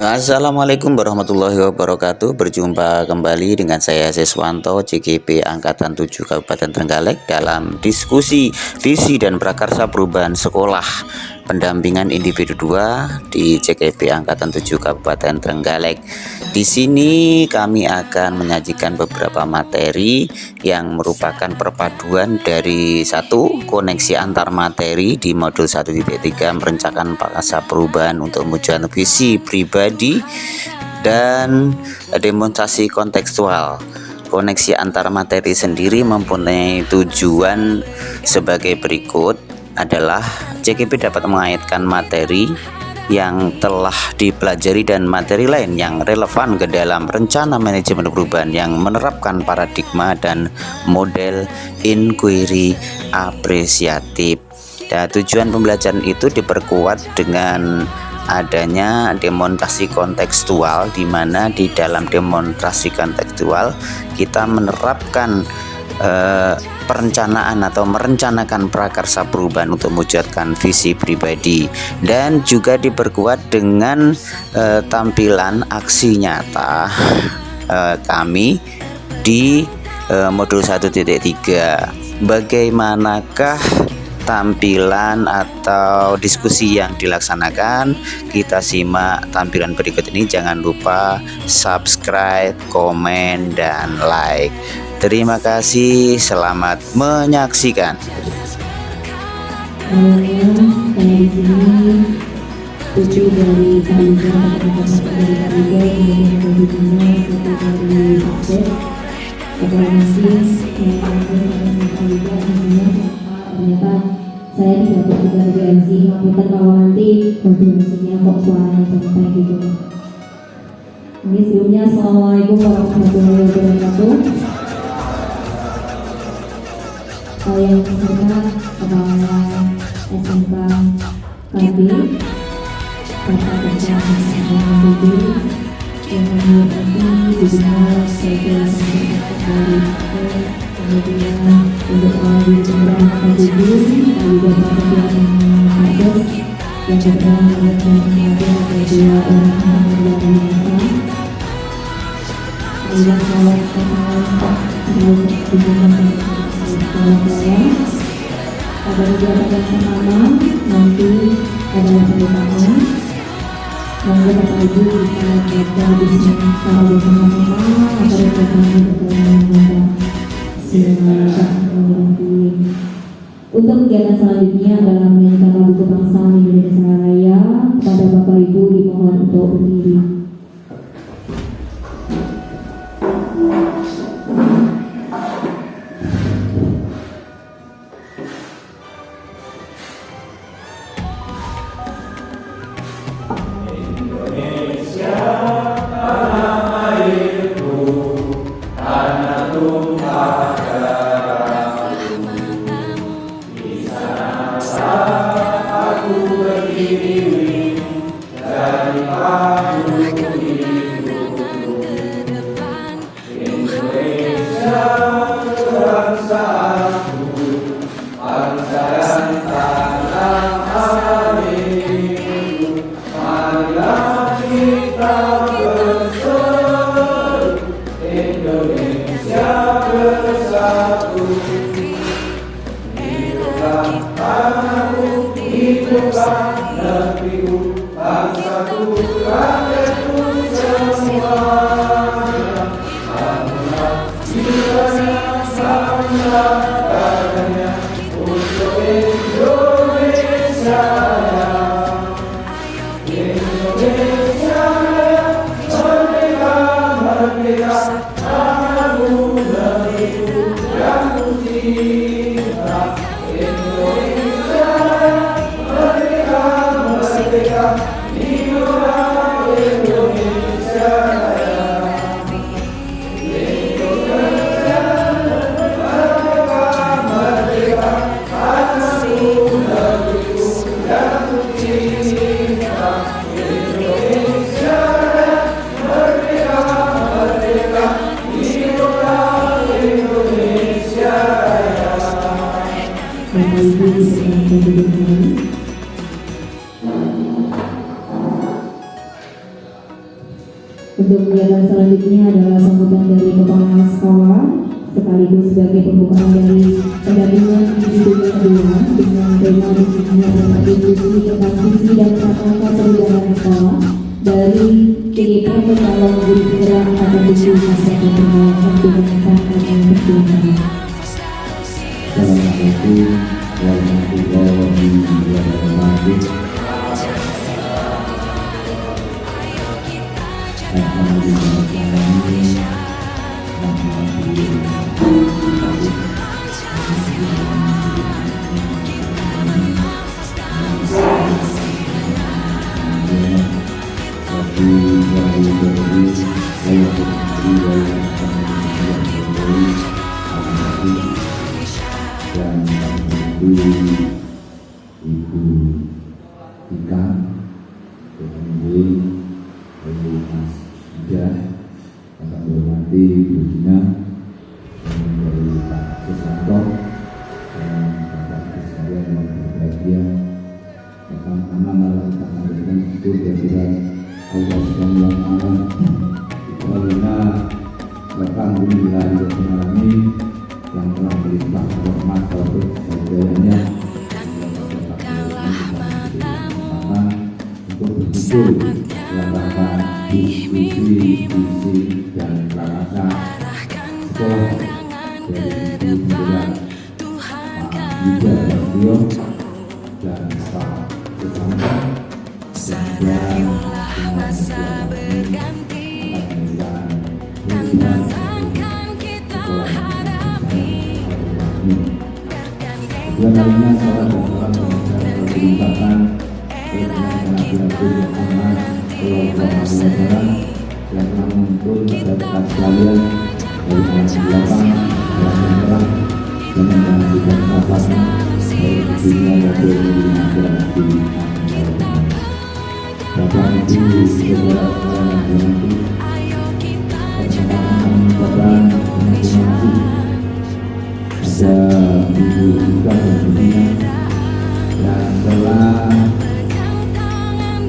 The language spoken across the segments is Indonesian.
Assalamualaikum warahmatullahi wabarakatuh. Berjumpa kembali dengan saya Siswanto CGP Angkatan 7 Kabupaten Trenggalek dalam diskusi visi dan prakarsa perubahan sekolah pendampingan individu 2 di CGP Angkatan 7 Kabupaten Trenggalek. Di sini kami akan menyajikan beberapa materi yang merupakan perpaduan dari satu koneksi antar materi di modul 1.3 merencanakan prakarsa perubahan untuk mewujudkan visi pribadi dan demonstrasi kontekstual. Koneksi antar materi sendiri mempunyai tujuan sebagai berikut adalah CGP dapat mengaitkan materi yang telah dipelajari dan materi lain yang relevan ke dalam rencana manajemen perubahan yang menerapkan paradigma dan model inquiry apresiatif. Dan tujuan pembelajaran itu diperkuat dengan adanya demonstrasi kontekstual, di mana di dalam demonstrasi kontekstual kita menerapkan perencanaan atau merencanakan prakarsa perubahan untuk mewujudkan visi pribadi, dan juga diperkuat dengan tampilan aksi nyata kami di modul 1.3. Bagaimanakah tampilan atau diskusi yang dilaksanakan? Kita simak tampilan berikut ini. Jangan lupa subscribe, komen, dan like. Terima kasih, selamat menyaksikan. Awalnya saya di sini tujuh dari Kalimantan, dari Kalimantan, kemudian dari Bima, satu dari Aceh, otomatis yang ternyata saya tidak bertugas sebagai MC. Ngapunten kalau nanti konfirmasinya kok suaranya sampai gitu. Ini sebelumnya assalamualaikum warahmatullahi wabarakatuh. Saya beserta Kepala SMK KB Kota Kerja yang menghormati Bima sebagai dari kemudian untuk di Jemberana Kadubis kali Bapak Akses yang berperan mengajar kedua orang luar biasa. Saya salam Pak Bima pada kegiatan yang pertama nanti adalah pembukaan. Monggo Bapak Ibu bisa baca di sini secara bersama-sama agar kami berkenan. Untuk kegiatan selanjutnya adalah menyanyikan lagu kebangsaan Indonesia Raya. Kepada Bapak Ibu dimohon untuk berdiri. Untuk kegiatan selanjutnya adalah sambutan dari kepala sekolah sekaligus sebagai pembukaan dari pendampingan individu kedua dengan tema diskusinya adalah diskusi tentang visi dan prakarsa perubahan sekolah dari TGP Calon Guru Penggerak Angkatan 7 Masa Pembangunan dengan kami persilakan. Assalamualaikum warahmatullahi wabarakatuh. Dan Ibu Ika, Ibu Mas Ida, yang kami hormati Bu Dina, dan dari Pak Susanto, dan Bapak sekalian yang berbahagia. Pertama-tama malah kita memberikan syukur kehadiran Allah Subhanahu wa Ta'ala. Karena alhamdulillah alamin yang telah melimpah rahmat taufik dan hidayahnya untuk berkumpul dalam rangka diskusi visi dan prakarsa sekolah dari Ibu Penggerak Pak Yuda Bastio dan Pak Susanto, dan semua berganti akan kedua kalinya salah dan salah diungkapkan oleh Nabi Muhammad SAW yang telah muncul pada dekat sekalian dari alam belakang, alam merah, dan yang mengajukan sahabatnya dari dunia dan dunia akhirat di akhirat. Bapak Ibu saudara sekalian yang dirahmati, perkenalkan mengucapkan terima kasih ada Ibu Ika dan Dina yang telah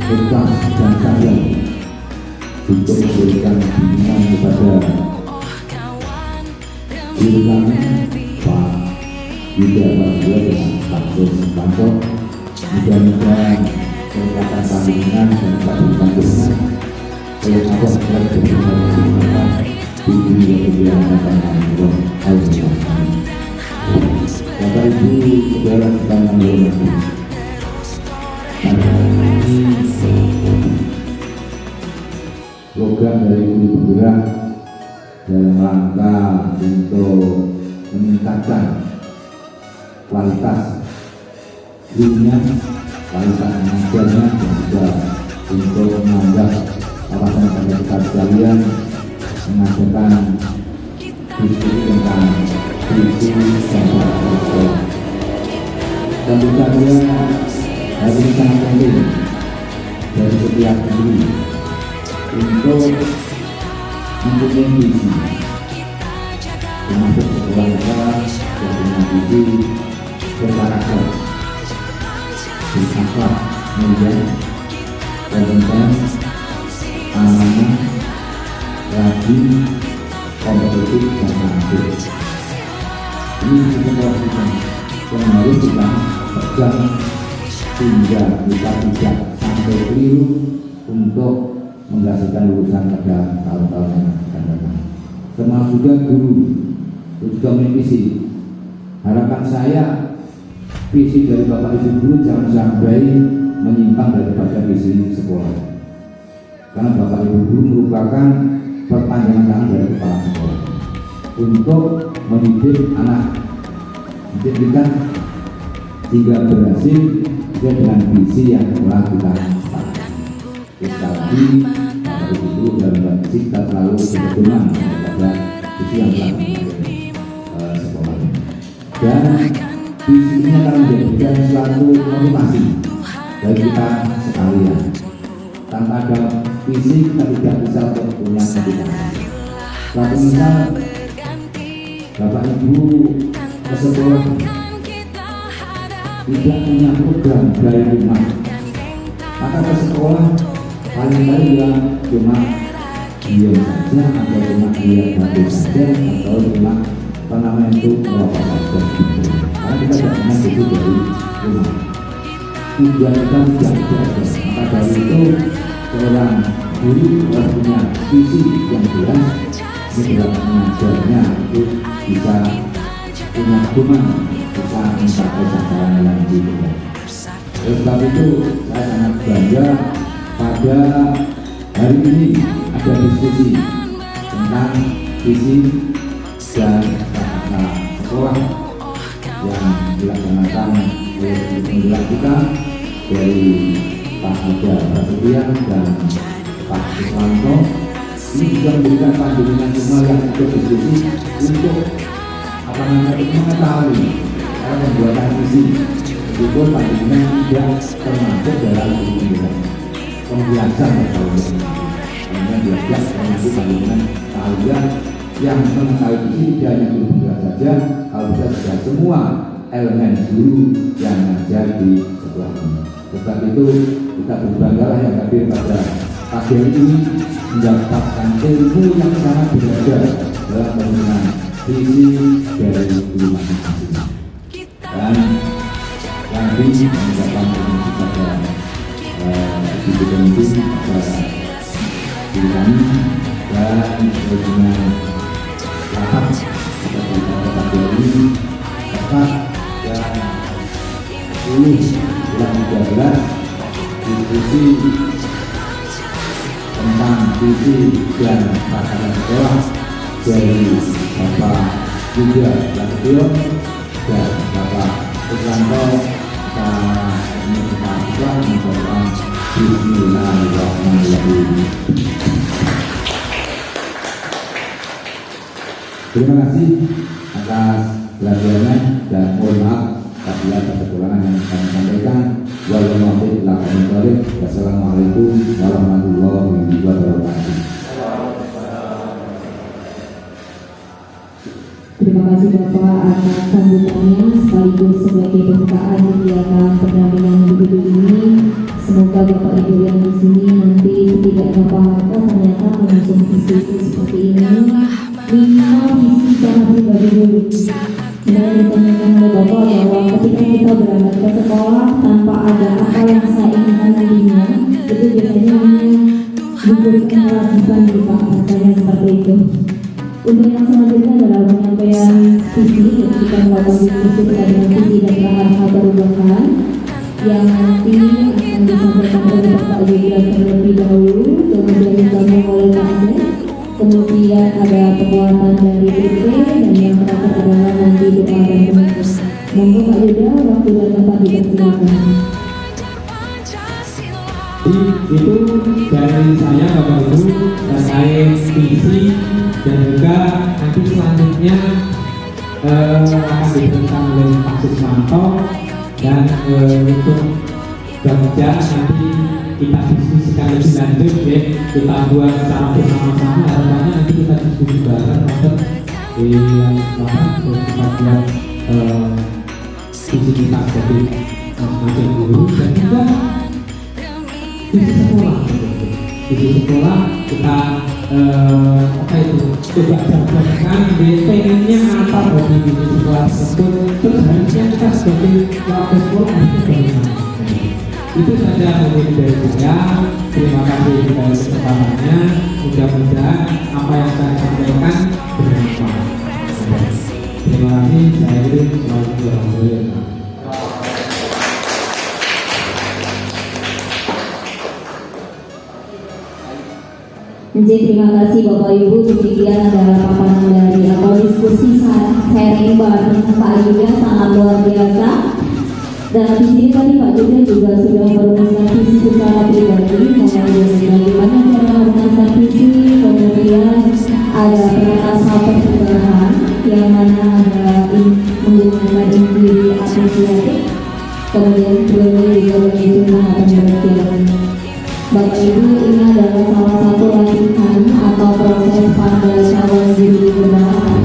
ikhlas dan sabar untuk memberikan bimbingan kepada guru kami Pak Yuda Bastio dan Pak Susanto. Mudah-mudahan kelihatan panggilan dan kelihatan dukungan oleh Allah dan berjumpa di dunia yang akan Allah. Bapak Ibu saudara sekalian yang hormati, program dari Guru Penggerak dalam rangka untuk meningkatkan kualitas gurunya, kualitas mengajarnya, dan juga untuk menambah wawasan pada kita sekalian mengadakan diskusi tentang visi dan sekolah. Tentu saja hal ini sangat penting dari setiap guru untuk mempunyai visi, termasuk sekolah kita yang punya visi berkarakter, berakhlak mulia, kompeten, amanah, rajin, kompetitif, dan terampil. Ini sebuah kita yang harus kita pegang sehingga kita tidak sampai keliru untuk menghasilkan lulusan pada tahun-tahun yang akan datang. Termasuk juga guru juga memiliki harapan saya visi dari Bapak Ibu guru jangan sampai menyimpang daripada visi sekolah, karena Bapak Ibu guru merupakan perpanjangan tangan dari kepala sekolah untuk mendidik anak pendidikan hingga berhasil sesuai dengan visi yang telah kita sepakati. Sekali lagi, Bapak Ibu guru dalam visi kita selalu berpedoman pada visi yang telah kita sekolah, dan visi ini akan menjadikan suatu motivasi bagi kita sekalian. Tanpa ada visi kita tidak bisa punya motivasi. Suatu misal Bapak Ibu ke sekolah tidak punya program dari rumah, maka ke sekolah paling-paling ya cuma diam saja atau cuma lihat HP saja atau cuma apa namanya itu merokok saja. Karena kita tidak pernah itu dari rumah. Tujuan kita tidak ada. Maka dari itu seorang guru harus punya visi yang jelas. Ini dalam mengajarnya itu bisa punya hubungan, bisa mencapai sasaran yang juga. Oleh sebab itu saya sangat bangga pada hari ini ada diskusi tentang visi dan tata sekolah yang dilaksanakan oleh penggerak kita dari Pak Aga Prasetya dan Pak Iswanto. Ini juga memberikan panduan semua yang ikut diskusi untuk apa namanya itu mengetahui cara pembuatan visi. Itu panduan tidak termasuk dalam pembiasan atau hanya belajar termasuk panduan kalian yang mengetahui visi tidak hanya guru penggerak saja, kalau bisa juga semua elemen guru yang mengajar di sekolah ini. Sebab itu kita berbanggalah yang hadir pada pagi ini mendapatkan ilmu yang sangat berharga dalam penggunaan visi dari guru masing-masing. Dan yang ini mendapatkan ilmu pada ibu pemimpin pada guru kami dan dengan rapat seperti pagi ini tepat dan 10 bulan 13 diskusi tentang visi dan tata sekolah dari Bapak Yuda Prasetyo dan Bapak Iswanto. Kita mengucapkan Bismillahirrahmanirrahim. Terima kasih atas perhatiannya dan mohon maaf apabila ada kekurangan yang kami sampaikan. Wassalamualaikum warahmatullahi wabarakatuh. Terima kasih Bapak atas sambutannya sekaligus sebagai pembukaan kegiatan pendampingan guru ini. Semoga Bapak Ibu yang di sini nanti setidaknya paham ternyata mengusung visi seperti ini. 5 visi secara pribadi dulu. Dan ditanyakan oleh Bapak bahwa ketika kita berangkat ke sekolah tanpa ada apa yang saya inginkan nantinya, itu biasanya hanya memberikan kewajiban di Pak, rasanya seperti itu. Untuk yang selanjutnya adalah penyampaian visi, kita melakukan diskusi terkait dengan visi dan bahasa perubahan yang nanti akan disampaikan oleh Bapak Yuda terlebih dahulu, kemudian disambung oleh Pak Ades, kemudian ada penguatan dari PP, dan yang terakhir adalah nanti doa dan penutup. Monggo Pak Yuda, waktu dan tempat dipersilakan. Itu dari saya Bapak Ibu terkait visi dan juga nanti selanjutnya akan diberikan oleh Pak Iswanto dan untuk kerja nanti kita diskusikan lebih lanjut ya, kita buat secara bersama-sama, harapannya nanti kita diskusi bareng untuk di kita buat visi kita jadi masing-masing guru dan juga visi sekolah kita apa itu coba jabarkan pengennya apa bagi visi sekolah tersebut, terus harusnya kita sebagai warga sekolah harus bagaimana. Itu saja mungkin dari saya. Terima kasih dari kesempatannya. Mudah-mudahan apa yang saya sampaikan bermanfaat. Terima kasih. Saya Yudi. Assalamualaikum warahmatullahi wabarakatuh. Terima kasih Bapak Ibu. Demikian adalah paparan dari atau diskusi sharing bareng Pak Yuda, sangat luar biasa. Dan di sini tadi Pak Yuda juga sudah merumuskan visi secara pribadi mengenai bagaimana cara merumuskan visi, kemudian ada penata perubahan yang mana ada menggunakan indri asosiatif, kemudian juga bagaimana akan berjalan. Bapak Ibu, ini adalah salah satu latihan atau proses pada calon guru berbakat.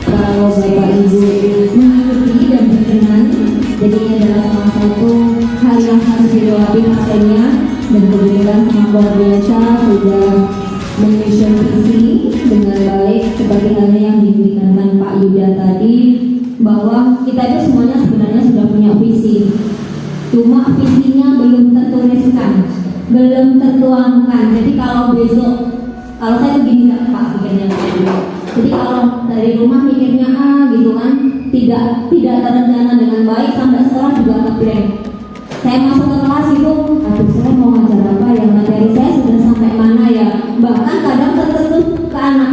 Kalau Bapak Ibu mengikuti dan berkenan, jadi ini adalah salah satu hal yang harus dilewati pasiennya dan kebetulan sama sangat luar biasa, sudah menyusun visi dengan baik seperti halnya yang diberikan Pak Yuda tadi, bahwa kita itu semuanya sebenarnya sudah punya visi, cuma visinya belum tertuliskan, belum tertuangkan. Jadi kalau besok, kalau saya begini Pak pikirnya, jadi kalau dari rumah mikirnya gitu kan, tidak terencana dengan baik, sampai sekolah juga ngeblank. Saya masuk ke kelas itu, aduh saya mau ngajar apa ya, materi saya sudah sampai mana ya, bahkan kadang tertutup ke anak,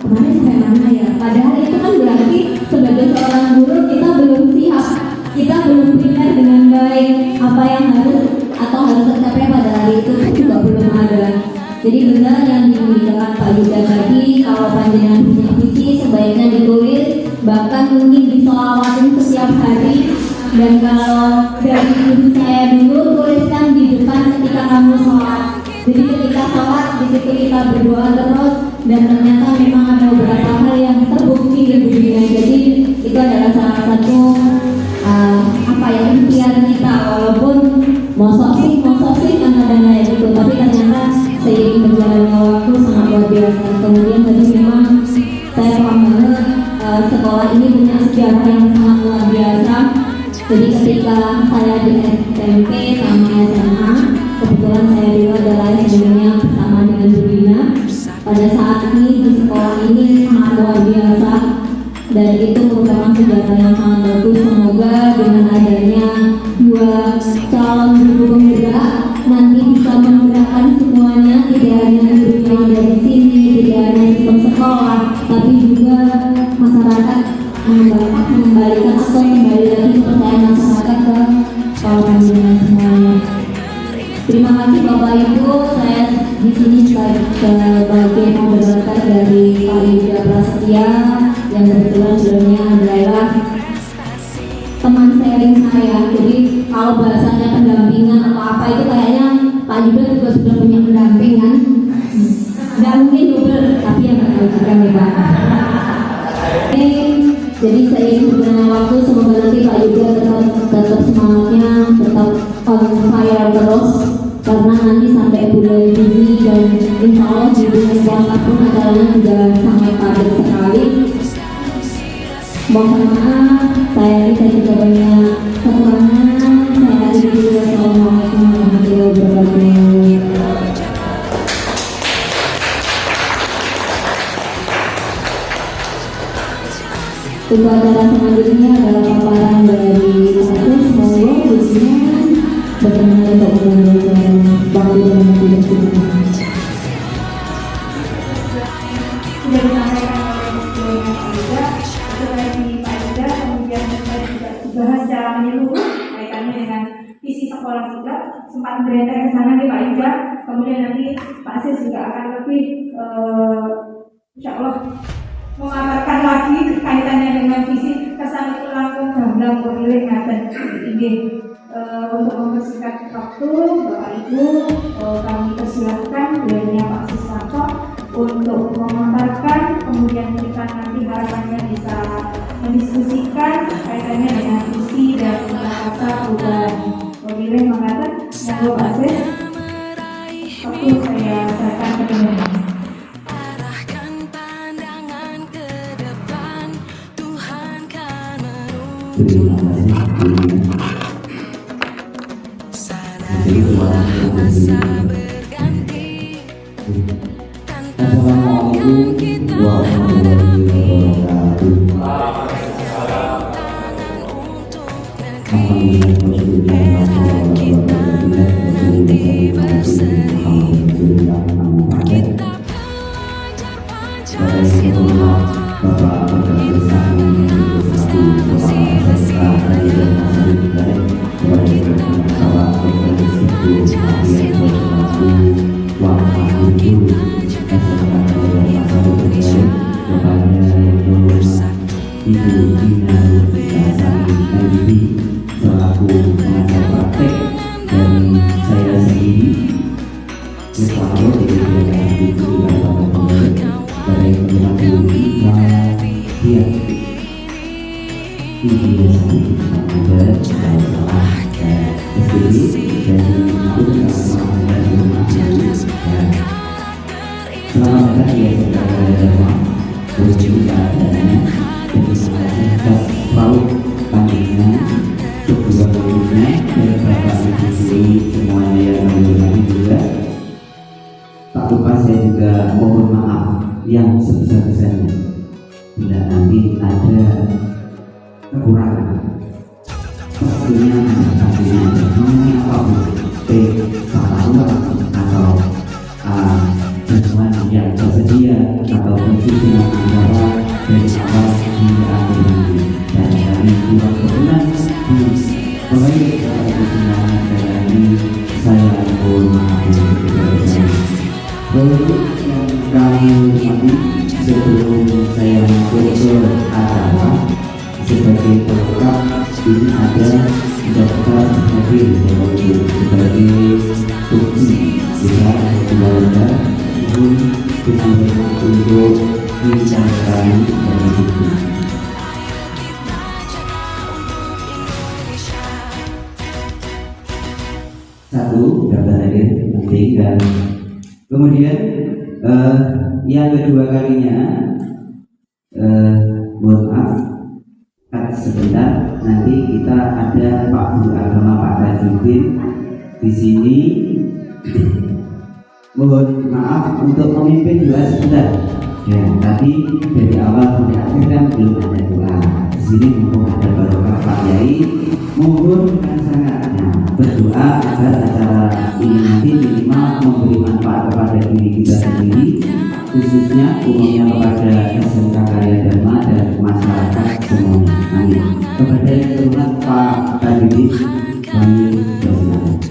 kemarin sampai mana ya, padahal itu kan berarti sebagai seorang guru kita belum siap, kita belum prepare dengan baik apa yang harus atau harus tercapai pada hari itu juga belum ada. Jadi benar yang dibicarakan Pak Yuda tadi, kalau panjenengan punya visi sebaiknya ditulis, bahkan mungkin disolawatin setiap hari. Dan kalau dari ibu saya dulu, tuliskan di depan ketika kamu sholat. Jadi ketika sholat di situ kita berdoa terus, dan ternyata memang ada beberapa hal yang terbukti di dunia. Jadi itu adalah salah satu ikhtiar kita, walaupun mosok sih kadang-kadang kayak gitu, tapi ternyata seiring berjalannya waktu sangat luar biasa. Kemudian tadi memang saya paham banget sekolah ini punya sejarah yang sangat luar biasa. Jadi ketika saya di SMP sama SMA, kebetulan saya dulu adalah sebenarnya bersama dengan Bu Dina. Pada saat ini di sekolah ini sangat luar biasa, dan itu merupakan sejarah yang sangat bagus. Semoga dengan adanya dua calon guru penggerak nanti bisa menggerakkan semuanya, tidak hanya guru yang dari sini, tidak hanya sistem sekolah, tapi juga masyarakat mengembalikan atau kembali lagi kepercayaan masyarakat ke sekolah semuanya. Terima kasih Bapak Ibu, saya di sini sebagai moderator dari Pak Yuda Prasetya yang kebetulan sebelumnya adalah teman sharing saya. Jadi kalau bahasanya pendampingan atau apa itu kayaknya Pak Yuda juga sudah punya pendamping kan? Nggak mungkin double, tapi yang nggak tahu juga nih Pak. Jadi seiring berjalannya waktu, semoga nanti Pak Yuda tetap semangatnya, tetap on fire terus, karena nanti sampai bulan Juni dan insya Allah di bulan puasa pun acaranya juga sangat padat sekali. Mohon maaf, saya juga banyak kekurangan. Saya akhiri dulu. Assalamualaikum warahmatullahi wabarakatuh. Untuk acara selanjutnya adalah paparan dari Asis. Monggo khususnya berkenan untuk menyampaikan waktu dan tidak silakan. Sudah disampaikan oleh Ibu Pak Yuda, dari Pak Yuda, kemudian saya juga dibahas secara menyeluruh kaitannya dengan visi sekolah juga, sempat beredar ke sana nih Pak Yuda. Kemudian nanti Pak Asis juga akan lebih insya Allah memaparkan lagi kaitannya dengan visi. Kesan itu langsung gamblang pemilih ngaten ini. Untuk mempersingkat waktu, Bapak Ibu, kami persilakan beliaunya Pak Siswanto untuk memaparkan, kemudian kita nanti harapannya bisa mendiskusikan kaitannya dengan visi dan kata perubahan pemilih mengatakan. Monggo Pak Sis, waktu saya serahkan ke Anda. Terima kasih. Assalamualaikum warahmatullahi selaku pengajar praktek dan saya sendiri selalu dari dari begini keadaannya. Jadi kita selalu panggilnya kedua gurunya dan bapak ibu semuanya yang mendengarkan juga. Tak lupa saya juga mohon maaf yang sebesar-besarnya bila nanti ada kekurangan. Pastinya semuanya apapun, pengetahuan atau bantuan yang tersedia atau sistem antara dari awal hingga akhir nanti. Dan kami juga berkenan di proyek semuanya dan ini saya mohon maaf yang sebesar-besarnya. Untuk yang kami hormati, sebelum saya masuk ke acara sebagai pelengkap, ini ada Dr. Hadir sebagai bukti kita keluarga pun dengan hormat untuk dicapai sebagai bukti. Satu, Dr. Hadir penting. Dan kemudian yang kedua kalinya, mohon maaf sebentar, nanti kita ada Pak Guru Agama Pak Tajudin di sini. Mohon maaf untuk memimpin doa sebentar. Ya, tadi dari awal sampai akhir kan belum ada doa. Di sini mumpung ada barokah Pak Yai, mohon dengan sangat berdoa agar acara ini nanti minimal memberi manfaat kepada diri kita sendiri, khususnya umumnya kepada SMK Karya Dharma dan masyarakat semuanya. Amin. Kepada yang terhormat Pak Tajudin, kami berdoa.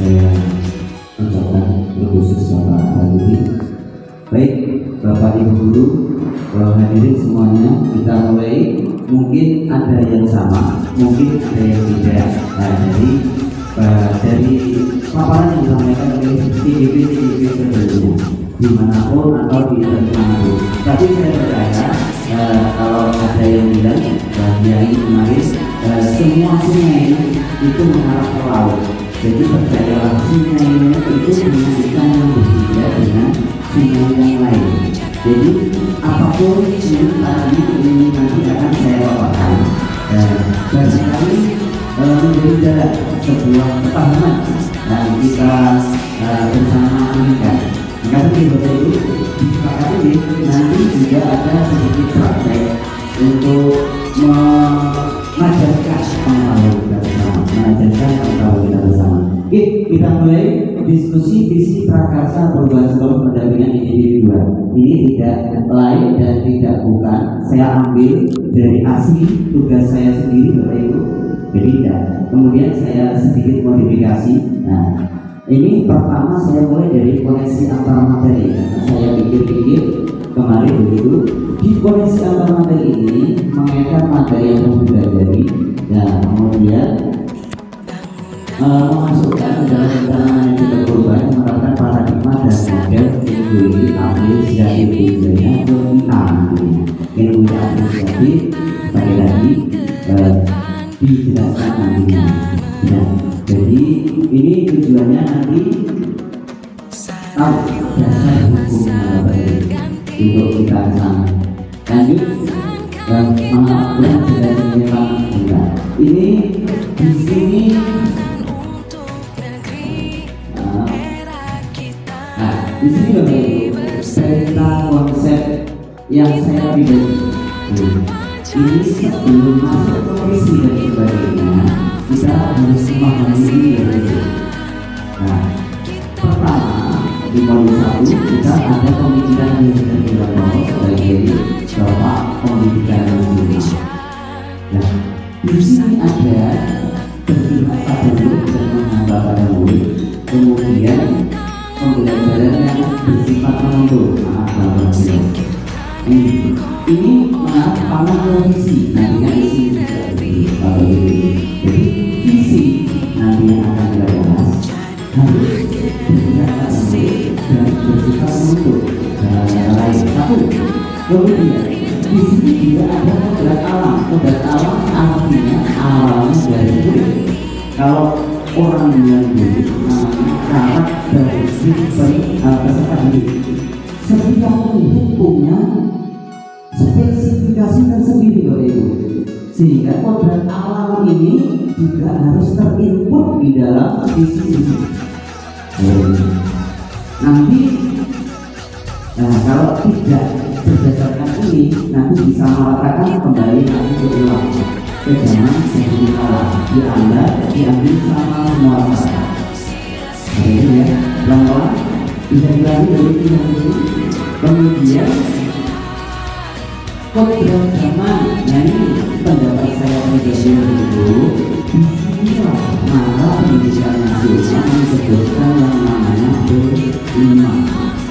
Saya ucapkan khusus Bapak Tajudin. Baik, Bapak Ibu Guru, hadirin semuanya, kita mulai. Mungkin ada yang sama, mungkin ada yang tidak. Nah, jadi dari paparan yang disampaikan oleh TDP sebelumnya, dimanapun atau di manapun. Tapi saya percaya kalau ada yang bilang yang kemarin semua sungai itu mengarah ke laut. Jadi percayalah, sungai itu menjadikan yang berbeda dengan sungai yang lain. Jadi apapun yang ini nanti akan saya paparkan, dan sekali menjadi sebuah ketahanan dan kita bersama meningkat. Maka seperti itu disepakati nanti juga ada sedikit praktek untuk mengajarkan pengetahuan kita bersama. Oke, kita mulai diskusi visi prakarsa perubahan sekolah pendampingan individual. Ini tidak lain dan tidak bukan saya ambil dari asli tugas saya sendiri, Bapak Ibu. Jadi tidak. Kemudian saya sedikit modifikasi. Nah, ini pertama saya mulai dari koneksi antar materi. Nah, saya pikir-pikir kemarin begitu. Di koneksi antar materi ini mengaitkan materi yang mempelajari dan kemudian memasukkan dalam rencana manajemen perubahan menerapkan paradigma dan model ilmu apresiasi budaya ke kita ilmu apresiasi sekali lagi dijelaskan nantinya. Nah, jadi ini tujuannya nanti kita ke sana. Lanjut, maaf, sudah memang enggak. Ini di sini. Nah, di sini Bapak Ibu, cerita konsep yang saya pilih. Ini sebelum masuk ke visi dan sebagainya, kita harus memahami ini. Nah, pertama di modul 1 kita ada pemikiran yang sudah dilakukan sebagai Bapak Pendidikan Nasional. Nah, di sini ada berpihak pada murid dan menghamba pada murid, kemudian pembelajaran yang bersifat menuntut. Ini menarik karena visi nantinya di sini juga jadi visi nanti yang akan kita bahas harus berpihak pada murid dan bersifat menuntut dalam cara lain. Satu, kemudian di sini juga ada kodrat alam. Kodrat alam artinya awalnya dari murid. Kalau orang yang murid namanya syarat dari peserta didik. Setiap murid punya spesifikasi tersendiri Bapak Ibu, sehingga kodrat alam ini juga harus terinput di dalam visi ini. Nanti kalau tidak berdasarkan ini, nanti bisa mengatakan kembali nanti berulang ke zaman sebelum kalah, diambil sama semua masyarakat. Ini ya, pelan-pelan bisa dilalui dari ini. Kemudian kodrat zaman, nah ini pendapat saya pribadi dulu. Disinilah maka pendidikan nasional disebutkan yang namanya P5.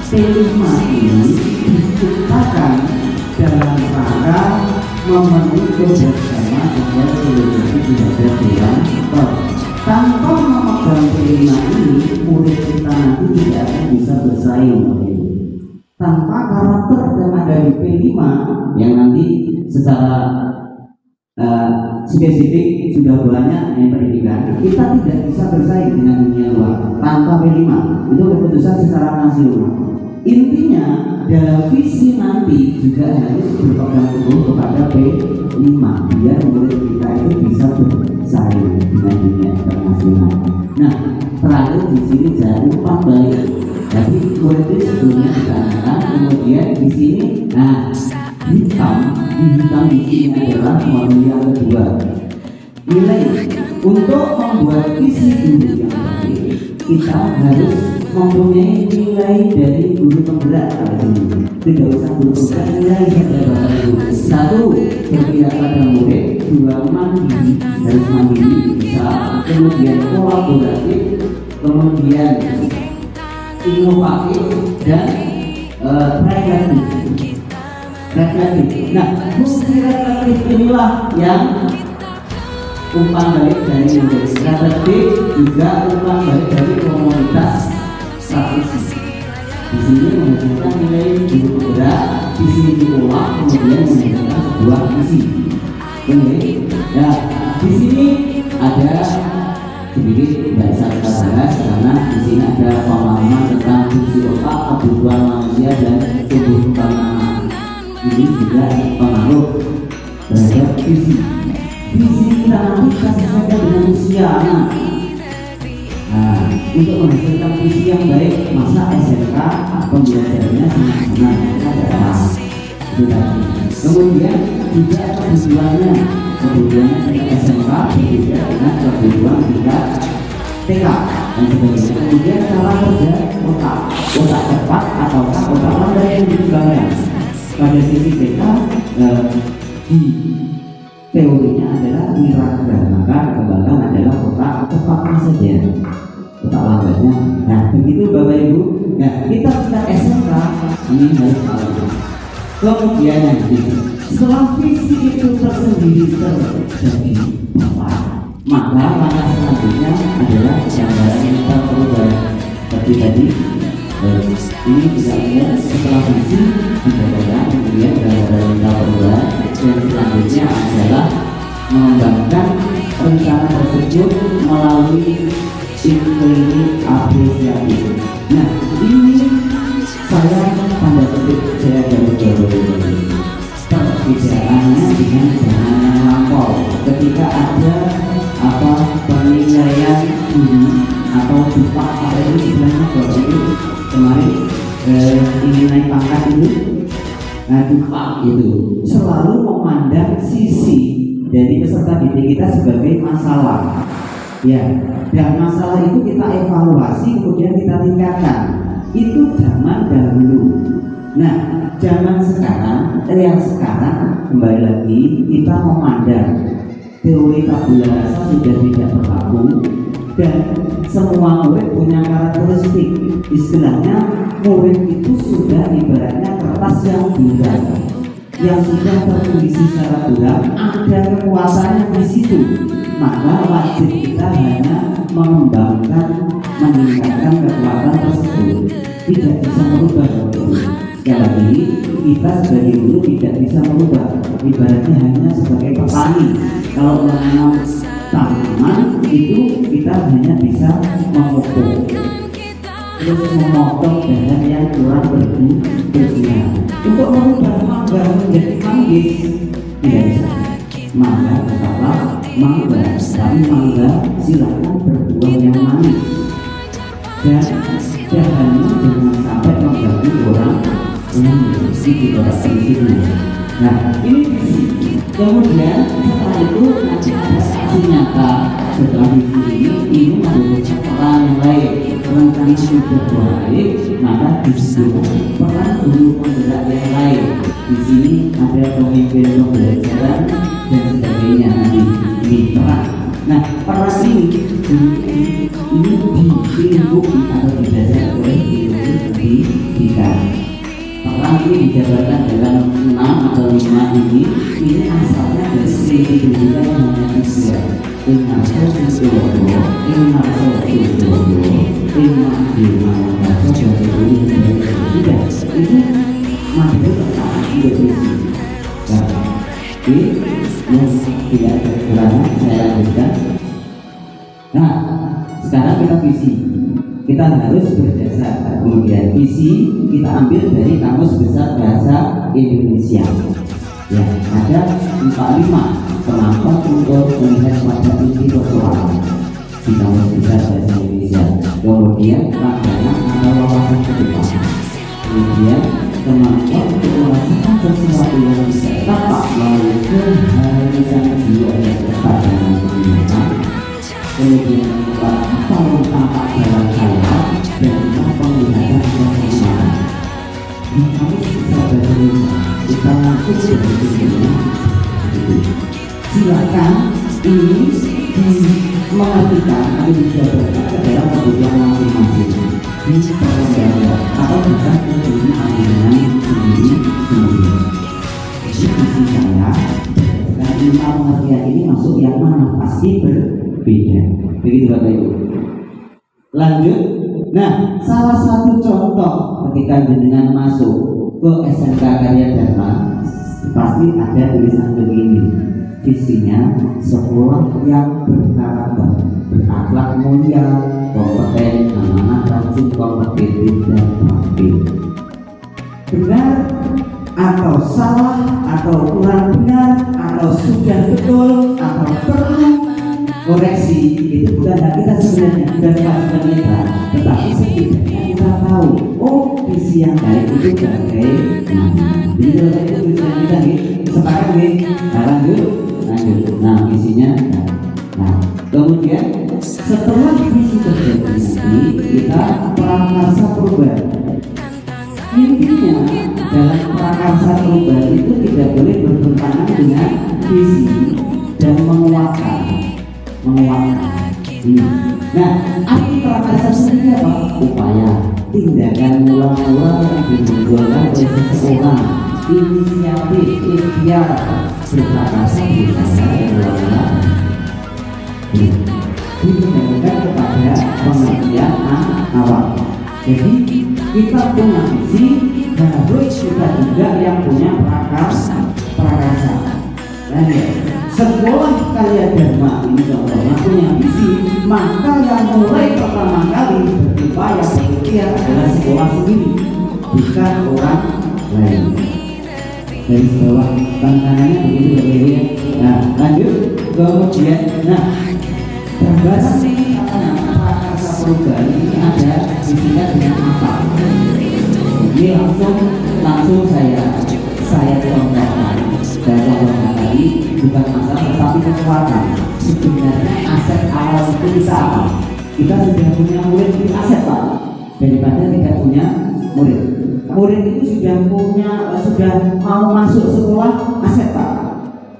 P5 ini diciptakan dalam rangka memenuhi kodrat zaman agar filosofi tidak berjalan. Tanpa memegang P5 ini, murid kita nanti tidak akan bisa bersaing. Tanpa karakter yang ada di P5 yang nanti secara spesifik sudah banyak yang pendidikan, kita tidak bisa bersaing dengan dunia luar tanpa P5. Itu keputusan secara nasional. Intinya dalam visi nanti juga harus berpegang teguh kepada P5 biar murid kita itu bisa bersaing dengan dunia internasional. Nah, terakhir di sini jangan lupa baik. Jadi murid itu sebelumnya ditanyakan, kemudian di sini, nah hitam di sini adalah modul yang kedua. Nilai untuk membuat visi guru yang baik, kita harus mempunyai nilai dari guru penggerak. Tidak usah guru penggerak, nilai saja Bapak Ibu. Satu, berpihak pada murid. Dua, mandiri, harus mandiri bisa. Kemudian kolaboratif, kemudian inovatif dan reflektif. Nah, fungsi reflektif inilah yang umpan balik dari murid. Reflektif juga umpan balik dari komunitas praktisi. Di sini menghasilkan nilai guru penggerak, di sini diolah kemudian menghasilkan sebuah visi. Nah, di sini ada sedikit bahasa kita bahas karena di sini ada pemahaman tentang fungsi otak, kebutuhan manusia dan tubuh kepala. Ini juga pengaruh terhadap visi. Visi kita nanti kasih saja dengan usia anak. Nah, untuk menghasilkan visi yang baik, masa SMK pembelajarannya senang-senang adalah kemudian juga kebutuhannya tingkat SMK berbeda dengan kebutuhan tingkat TK dan sebagainya. Kemudian cara kerja otak cepat atau otak lambat yang dikembangkan. Pada sisi TK di teorinya adalah niraga, maka kembangkan adalah otak cepatnya saja, otak lambatnya. Nah begitu Bapak Ibu. Nah kita SMK ini harus tahu. Kemudian nanti setelah visi itu tersendiri terjadi, maka langkah selanjutnya adalah gambaran kita perubahan. Seperti tadi, ini tidak setelah visi dijabarkan, kemudian gambaran kita perubahan, dan selanjutnya adalah mengembangkan rencana tersebut melalui tim klinik apresiatif. Nah ini saya tanda petik saya garis bawahi perbedaannya dengan zaman yang lampau ketika ada penilaian atau upah apa itu istilahnya kalau itu kemarin ingin naik pangkat itu upah itu selalu memandang sisi dari peserta didik kita sebagai masalah ya, dan masalah itu kita evaluasi kemudian kita tingkatkan. Itu zaman dahulu. Nah, zaman sekarang yang sekarang kembali lagi kita memandang teori tabula rasa sudah tidak berlaku dan semua murid punya karakteristik. Istilahnya murid itu sudah ibaratnya kertas yang buram yang sudah terkondisi secara buram, ada kekuatannya di situ. Maka wajib kita hanya mengembangkan, meningkatkan kekuatan tersebut. Tidak bisa merubah guru. Sekali lagi, kita sebagai guru tidak bisa merubah. Ibaratnya hanya sebagai petani. Kalau menanam tanaman itu kita hanya bisa memupuk, terus memotong dahan yang kurang berguna. Untuk merubah mangga menjadi manggis tidak bisa. Mangga tetaplah mangga, tapi mangga silakan berbuah yang manis dan dahannya jangan sampai mengganggu orang yang di bawah sini. Nah, ini visi. Kemudian setelah itu nanti ada aksi nyata. Setelah visi ini membutuhkan peran yang lain. Rencana sudah baik, maka disuruh peran guru penggerak yang lain. Di sini ada pemimpin pembelajaran dan sebagainya nanti mitra. Nah, peran ini dilindungi atau didasar oleh ilmu pendidikan. Peran ini dijabarkan dalam 6 atau 5 ini asalnya dari ilmu pendidikan yang hanya 3. Ini materi pertama definisi. Yang tidak ada kekurangan saya lanjutkan. Nah, sekarang kita visi. Kita harus berdasar. Kemudian visi kita ambil dari Kamus Besar Bahasa Indonesia. Ya, ada 45 kemampuan untuk melihat pada inti persoalan di Kamus Besar Bahasa Indonesia. Kemudian rangkaian atau wawasan kedepan. Kemudian kemampuan untuk merasakan sesuatu yang bisa tampak melalui keharusan jiwa yang tepat dalam penggunaan. Kemudian apa yang tampak dalam saya dan penglihatan bersama. Di Kamus Besar Bahasa Indonesia kita langsung dari sini. Silakan ini mengartikan atau dijabarkan ke dalam kebutuhan masing-masing di perlembagaan atau bahkan kebutuhan pandangan sendiri-sendiri. Jadi visi saya berdasarkan 5 pengertian ini masuk yang mana pasti berbeda. Begitu Bapak Ibu. Lanjut. Nah, salah satu contoh ketika jenengan masuk ke SMK Karya Dharma pasti ada tulisan begini. Visinya sekolah yang berkarakter, berakhlak mulia, kompeten, amanah, rajin, kompetitif, dan praktis. Benar atau salah atau kurang benar atau sudah betul atau perlu koreksi itu bukan hak kita sebenarnya, bukan kewajiban kita, tetapi setidaknya kita tahu visi yang baik itu bagaimana. Jadi kalau itu visi yang kita sepakat lanjut. Nah, visinya. Nah, kemudian setelah visi terjadi nanti kita prakarsa perubahan. Intinya dalam prakarsa perubahan itu tidak boleh bertentangan dengan visi dan menguatkan. Nah, arti prakarsa sendiri apa? Upaya, tindakan mula-mula yang dimunculkan oleh seseorang, inisiatif, ikhtiar, berprakarsa biasanya yang mula-mula dikembangkan kepada pengertian awal. Jadi kita punya visi, harus kita juga yang punya prakarsa. Dan sekolah Karya Dharma ini contohnya punya visi, maka yang mulai pertama kali berupaya berikhtiar adalah sekolah sendiri. bukan orang lain. Dari bawah tangannya begitu berbeda. Nah, lanjut kemudian, nah gambaran prakarsa perubahan ini ada disingkat dengan apa? Ini langsung saya contohkan. Saya contohkan tadi bukan masalah tetapi kekuatan. Sebenarnya aset awal itu bisa apa? Kita sudah punya murid itu aset Pak, daripada tidak punya murid. Murid itu sudah mau masuk sekolah, aset Pak.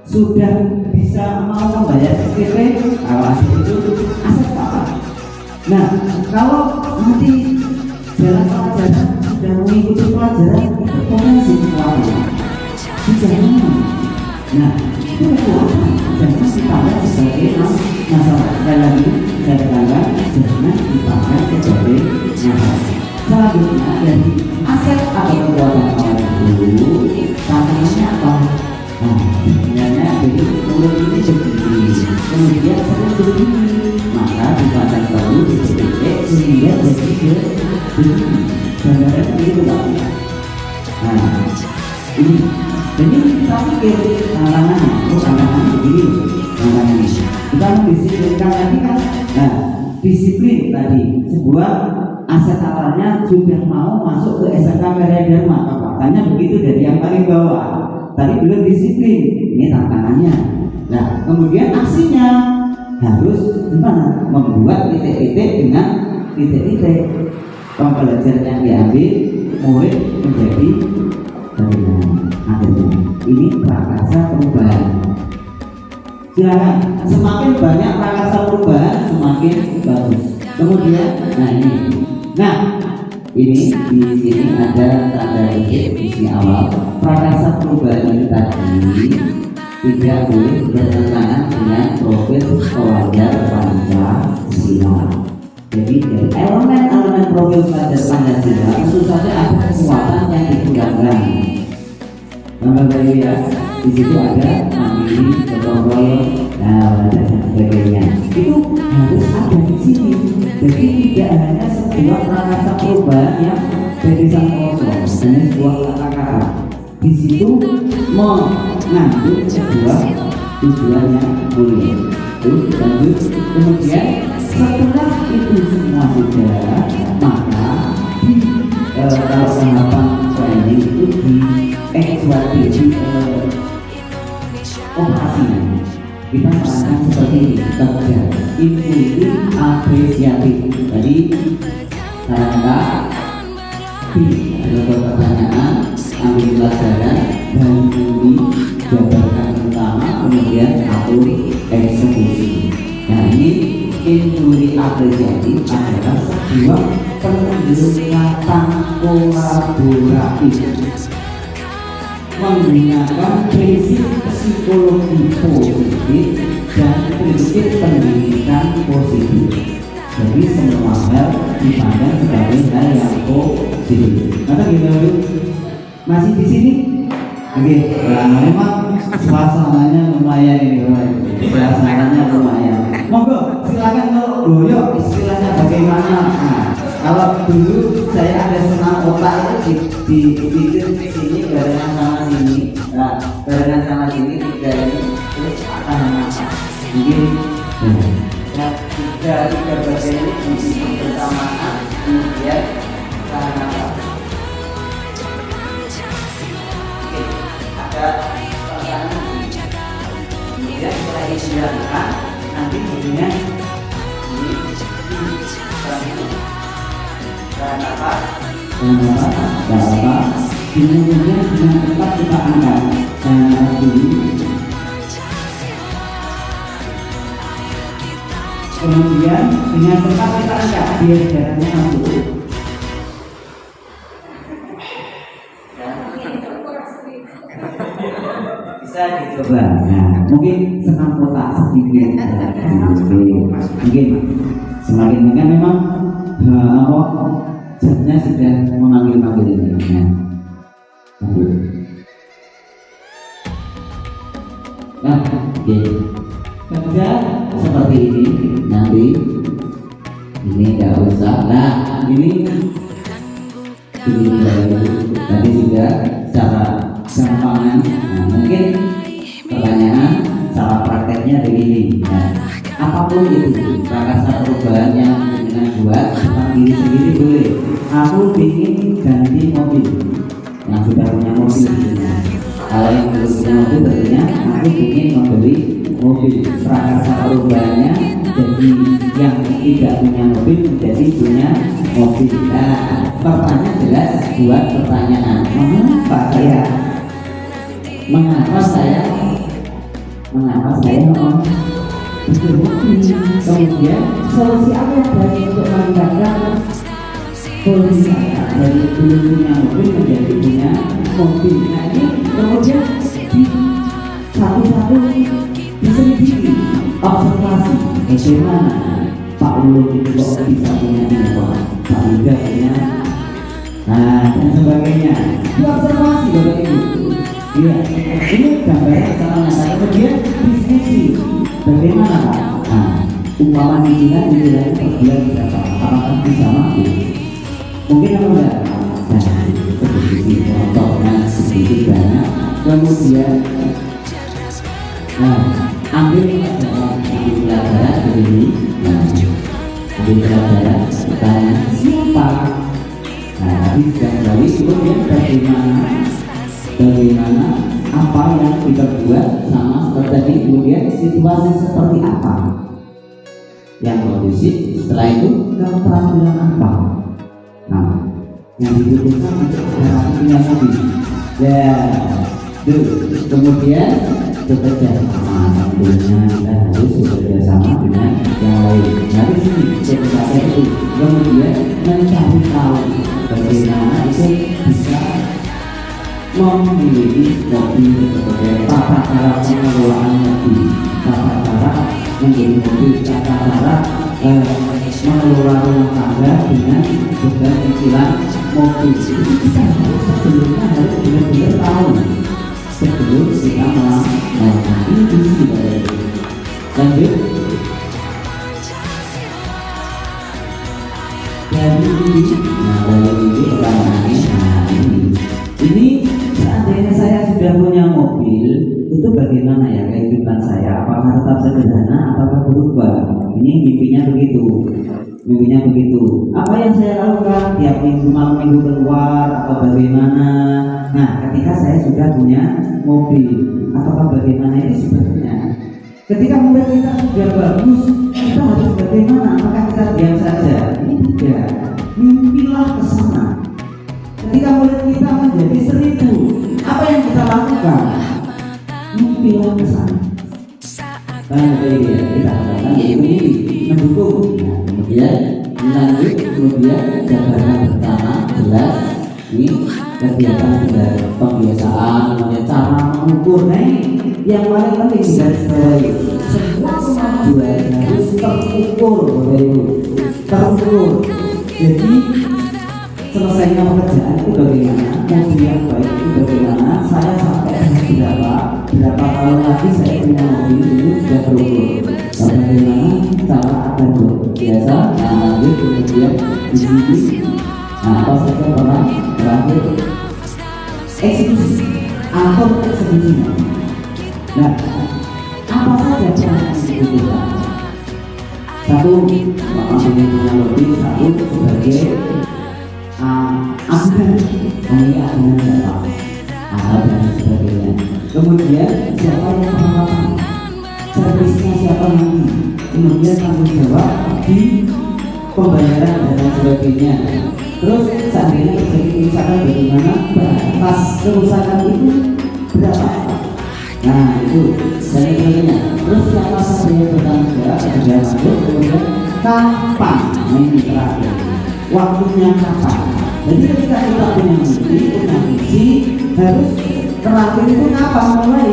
Sudah bisa mau membayar SPP, kalau aset itu aset Pak. Nah, kalau nanti jalan pelajaran sudah mengikuti pelajaran, itu potensi kekuatan. Nah, itu kekuatan. Jangan dipandang sebagai masalah. Sekali lagi saya katakan, jangan dipandang sebagai masalah. Selanjutnya dari aset atau kekuatan awal itu tantangannya apa? Nah, sebenarnya jadi murid ini begini, kemudian sering begini, maka dipandang perlu disedikit sehingga jadi begini. Gambaran begitu Pak. Nah, ini jadi kita pikir tantangannya begini, tantangannya kita mendisiplinkan tadi kan. Nah, disiplin tadi sebuah aset awalnya sudah mau masuk ke SMK Karya Dharma, kekuatannya begitu dari yang paling bawah. Tadi belum disiplin, ini tantangannya. Nah, kemudian aksinya harus gimana? Membuat titik-titik dengan titik-titik. Pembelajaran yang diambil murid menjadi akhirnya ini prakarsa perubahan. Silakan, semakin banyak prakarsa perubahan semakin bagus. Kemudian, ini di sini ada tanda titik di sini awal. Prakarsa perubahan ini tadi tidak boleh bertentangan dengan profil keluarga Pancasila. Jadi dari elemen-elemen profil Pancasila tentu saja ada kekuatan yang digunakan. Nampak ya, di situ ada mandiri, gotong royong, dan sebagainya. Itu harus ada di sini. Jadi tidak hanya sebuah prakarsa perubahan yang dari sang kosong, hanya sebuah kata-kata. Di situ mengandung sebuah tujuan yang mulia. Lanjut, kemudian setelah itu semua sudah, maka kalau tahapan training itu di operasi kita akan seperti ini, kerja intuitif apresiatif. Jadi saya ada pertanyaan, ambil pelajaran dan dijabarkan pertama, kemudian atur eksekusi. Nah, ini intuitif apresiatif adalah sebuah pendekatan kolaboratif menggunakan prinsip psikologi positif dan prinsip pendidikan positif. Jadi semua hal dipandang sebagai hal yang positif. Maka gitu, masih di sini? Oke, memang suasananya lumayan ini, suasananya lumayan. Monggo, silakan kalau goyok istilahnya bagaimana? Nah, kalau dulu saya ada senam otak itu di sini barengan sama sini, nah barengan sama sini tiga ini terus akan apa? Mungkin tiga bagian ini bersamaan, kemudian akan apa? Oke, ada pertanyaan. Kemudian setelah dilakukan nanti jadinya ini apa? Kemudian dengan tepat kita angkat kemudian dengan tepat kita angkat biar darahnya masuk. Bisa dicoba. Nah, mungkin senam kotak sedikit. Mungkin semakin kan memang zatnya sudah memanggil-manggil ini. Nah, oke. Kerja seperti ini nanti ini nggak usah. Nah, ini Tadi juga secara gampangan, mungkin pertanyaan cara prakteknya begini. Apapun itu prakarsa perubahan yang dengan buat tentang diri sendiri boleh. Aku ingin ganti mobil, yang sudah punya mobil. Kalau yang belum punya mobil tentunya aku ingin membeli mobil. Prakarsa perubahannya jadi yang tidak punya mobil menjadi punya mobil. Nah, pertanyaan jelas buat pertanyaan mengapa saya kemudian solusi apa yang baik untuk meningkatkan solusi dari belum punya mobil menjadi punya mobil. Nah, ini kemudian di satu-satu diselidiki, observasi bagaimana Pak Ulung itu kok bisa punya motor, Pak Yuda punya, dan sebagainya. Diobservasi Bapak Ibu. Iya, ini gambaran secara nyata. Kemudian diskusi bagaimana Pak? Umpama cicilan per bulan berapa? Apakah bisa mampu? Mungkin apa enggak? Nah, diskusi contohnya sedikit banyak. Kemudian ambil pelajaran begini. Ambil pelajaran tanya siapa? Tapi sudah kembali kemudian bagaimana apa yang kita buat sama seperti tadi, kemudian situasi seperti apa yang kondusif, setelah itu keterampilan apa yang dibutuhkan untuk punya mobil. Kemudian bekerja sama, tentunya kita harus bekerja sama dengan yang lain. Dari sini ketika itu kemudian mencari tahu bagaimana itu bisa memiliki mobil sebagai tata cara pengelolaan mobil, tata cara menjadi mobil, tata cara mengelola rumah tangga dengan cicilan mobil. Itu kita sebelumnya harus benar-benar tahu sebelum kita melakukan ini. Lanjut. Dari ini pertanyaannya, ini seandainya saya sudah punya mobil, itu bagaimana ya kehidupan saya? Apakah tetap sederhana ataukah berubah? Ini mimpinya begitu. Apa yang saya lakukan tiap malam minggu keluar atau bagaimana? Nah, ketika saya sudah punya mobil, ataukah bagaimana ini sebetulnya? Ketika mobil kita sudah bagus, kita harus bagaimana? Apakah kita diam saja? Ini tidak. Mimpilah ke sana. Ketika murid kita menjadi 1000, apa yang kita lakukan? Mimpilah ke sana. Kita katakan yaitu mimpi, mendukung. Kemudian lanjut, kemudian jabatan pertama jelas ini kegiatan pembiasaan, kemudian cara mengukur. Yang paling penting dari semua kemajuan harus terukur. Jadi selesainya pekerjaan itu bagaimana, mobil yang baik itu bagaimana, saya sampai berapa tahun lagi saya punya mobil itu sudah terukur. Bagaimana cara akan biasa, lanjut kemudian diskusi. Apa saja pernah terakhir eksekusi atau eksekusinya. Nah, apa saja cara eksekusinya? Satu, punya mobil, satu sebagai agen, agen data, dan sebagainya. Kemudian siapa yang perawatan, servisnya siapa nanti, kemudian tanggung jawab di pembayaran dan sebagainya. Terus seandainya terjadi kerusakan bagaimana batas kerusakan itu berapa? Nah itu dan sebagainya. Terus siapa saja yang bertanggung jawab sudah masuk, kemudian kapan ini terakhir, waktunya kapan? Jadi ketika kita punya visi harus terakhir itu kapan mulai.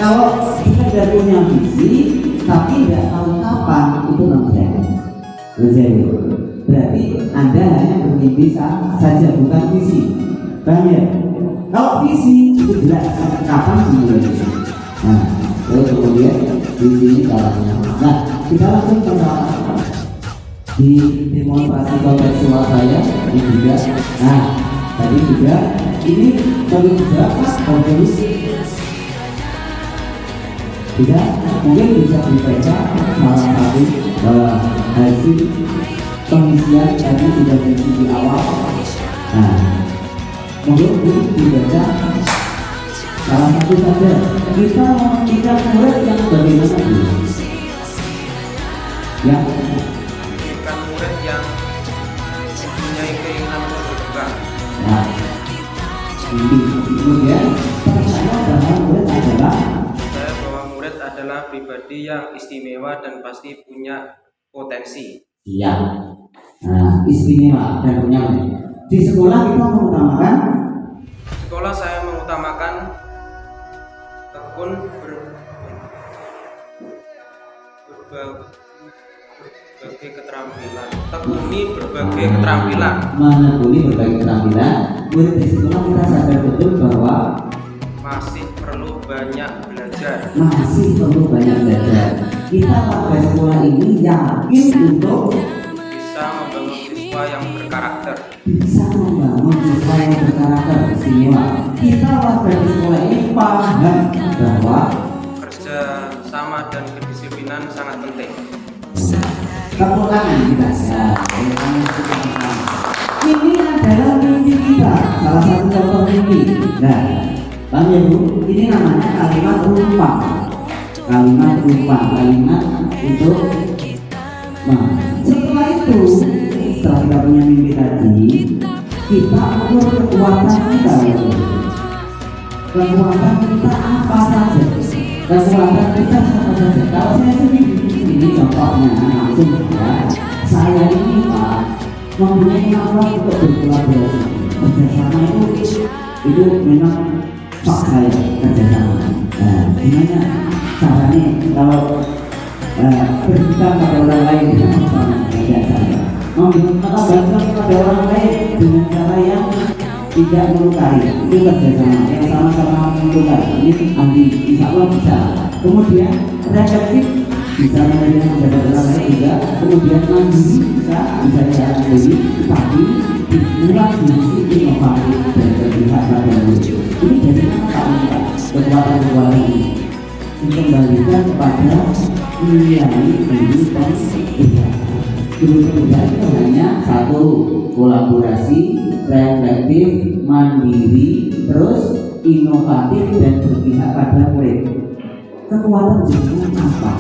Kalau kita sudah punya visi tapi tidak tahu kapan, itu nonsense. Berarti Anda hanya bermimpi saja, bukan visi. Paham ya? Kalau visi itu jelas kapan dimulai. Nah, terus kemudian visi ini caranya. Nah, kita langsung ke di demonstrasi kontekstual saya ini juga. Nah, tadi juga ini baru berapa baru tidak mungkin bisa dibaca salah satu hasil pengisian tadi sudah di awal. Nah, mungkin dibaca salah satu saja. Kita memiliki murid yang bagaimana dulu? Yang Bukan murid yang mempunyai keinginan untuk berkembang. nah, ini kemudian pertanyaan bahwa murid adalah Saya bahwa murid adalah pribadi yang istimewa dan pasti punya potensi. iya. Nah, istimewa dan punya di sekolah kita mengutamakan Sekolah saya mengutamakan berbagai keterampilan, tekuni berbagai keterampilan. menekuni berbagai keterampilan. Murid di sekolah kita sadar betul bahwa Masih perlu banyak belajar. masih perlu banyak belajar. Kita pada sekolah ini yakin untuk Bisa membangun siswa yang berkarakter. bisa membangun siswa yang berkarakter istimewa. Kita warga di sekolah ini paham bahwa Kerja sama dan kedisiplinan sangat penting. kekurangan kita ya, ini adalah mimpi kita, salah satu contoh mimpi. Nah, Bang Ibu, ini namanya kalimat rumpang. Kalimat rumpang, kalimat untuk nah, setelah itu, setelah kita punya mimpi tadi, kita ukur kekuatan kita. Kekuatan kita apa saja? Kekuatan kita apa saja? Kalau saya sendiri ini contohnya langsung ya, saya ini Pak mempunyai kemampuan untuk berkolaborasi kerjasama itu memang pak saya kerjasama. Nah, gimana caranya kalau berbicara pada orang lain dengan saya meminta bantuan kepada orang lain dengan cara yang tidak melukai, itu kerjasama yang sama-sama melukai. Ini ahli insya Allah bisa. Kemudian reflektif bisa menerima mendapat orang lain juga. Kemudian mandiri bisa jalan sendiri, tapi dimulai dari inovasi dan berpihak pada murid. Ini jadi apa kekuatan ini dikembalikan kepada nilai diri dan kebudayaan itu hanya satu, kolaborasi, reflektif, mandiri, terus inovatif dan berpihak pada murid. Kekuatan jenengan apa?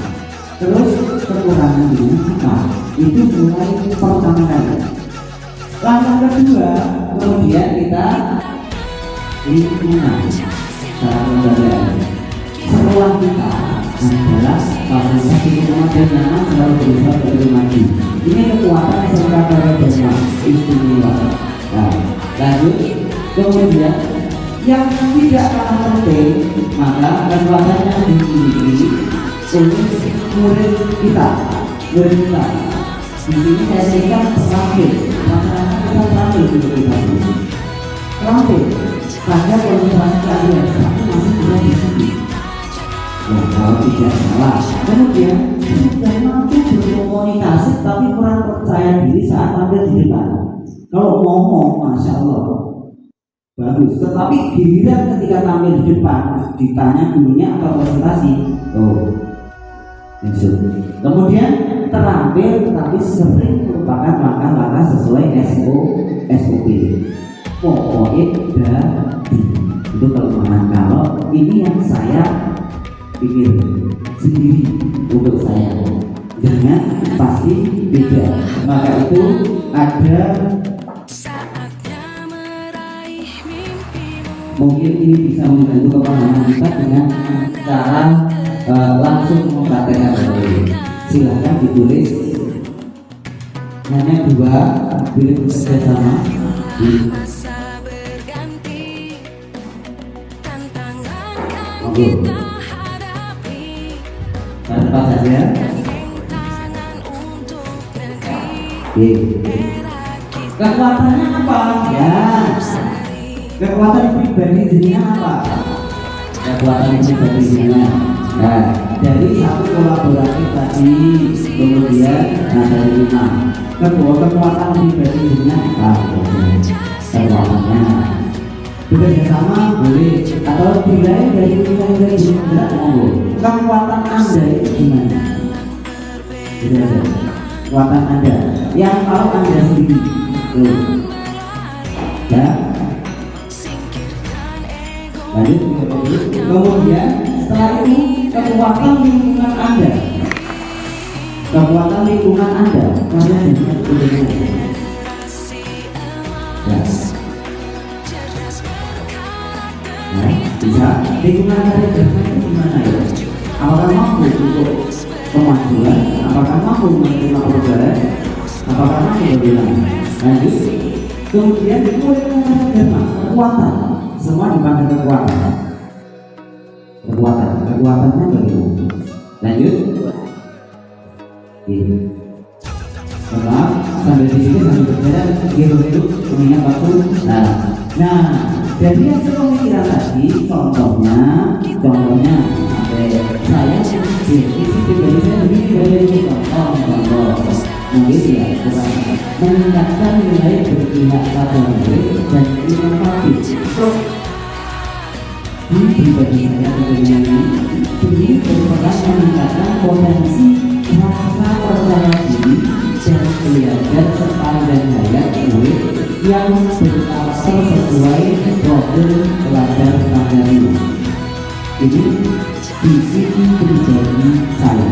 Terus kekurangan jenengan apa? Itu mulai pertama kali. Langkah kedua, kemudian kita lingkungan cara pembelajaran. Sekolah kita adalah fasilitas lingkungan dan nyaman selalu berusaha untuk maju. Ini kekuatan serta kerjasama istimewa. Nah, lanjut kemudian yang tidak kalah penting, maka kekuatan yang dimiliki oleh murid kita. Di sini saya sebutkan terakhir, masyarakat kita terakhir untuk kita ini. Terakhir, pada konsentrasi kalian satu masih ada di sini. Nah, kalau tidak salah, kemudian sudah mampu berkomunikasi tapi kurang percaya diri saat tampil di depan. Kalau ngomong, masya Allah bagus, tetapi giliran ketika tampil di depan ditanya gurunya atau presentasi, kemudian terampil tetapi sering merupakan langkah-langkah sesuai SOP. Pokoknya dari itu kelemahan. Kalau ini yang saya pikir sendiri untuk saya, jangan pasti beda. Maka itu ada mungkin ini bisa membantu kepahaman kita dengan cara langsung mempraktekkan dulu. Silakan ditulis hanya dua bila bekerja sama di tempat saja. Kekuatannya apa? Ya, kekuatan pribadi dirinya apa? Kekuatan pribadi dirinya. Nah, dari satu kolaborasi tadi, kemudian dari 5 kekuatan pribadi dengan kekuatannya bekerja sama boleh atau nilai dari nilai tidak monggo. Kekuatan Anda itu gimana? Kekuatan Anda yang tahu Anda sendiri. Ya. Lanjut, kemudian setelah itu kekuatan lingkungan Anda. Kekuatan lingkungan Anda karena dengan kebenaran. Ya. Nah, bisa lingkungan Anda gimana ya? Apakah mampu untuk kemajuan? Apakah mampu menerima perubahan? Apakah mampu berjalan? Lanjut. Kemudian kekuatan. Semua dipanggil kekuatan. Kekuatannya bagaimana? Lanjut. Setelah sambil di sini sambil berjalan gitu mengingat waktu. Nah, jadi yang pemikiran tadi contohnya saya di sisi dari saya lebih contoh mungkin ya meningkatkan nilai berpihak pada murid dan inovatif. Di pribadi saya ini berperan meningkatkan potensi rasa percaya diri dan belajar sepanjang hayat murid yang berkarakter sesuai profil pelajar standarnya. Ini di sisi pribadi saya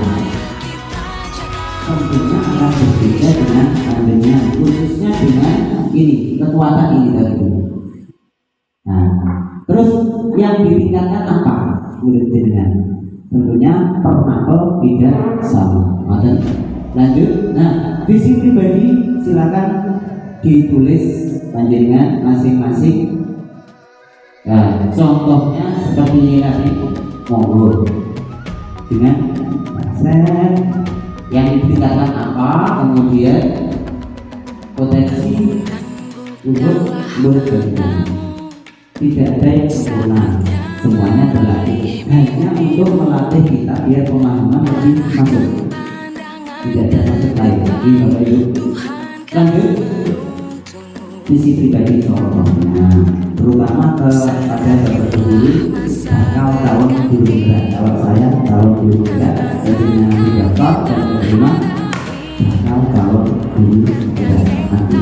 tentunya akan berbeda dengan adanya khususnya dengan ini kekuatan ini tadi. Nah, terus yang ditingkatkan apa murid dengan tentunya permakul tidak sama. Lanjut. Nah, visi pribadi silakan ditulis panjenengan masing-masing. Nah, contohnya seperti ini tadi, monggo dengan set yang ditingkatkan apa, kemudian potensi untuk bergabung. Tidak ada yang sempurna, semuanya berlatih. Hanya untuk melatih kita biar pemahaman lebih masuk. Tidak ada maksud lain. Lagi Bapak Ibu. Lanjut. Visi pribadi contohnya, terutama kepada guru bakal calon guru berat. Kalau saya calon guru berat, jadi nanti dapat dan menerima bakal calon guru berat nanti.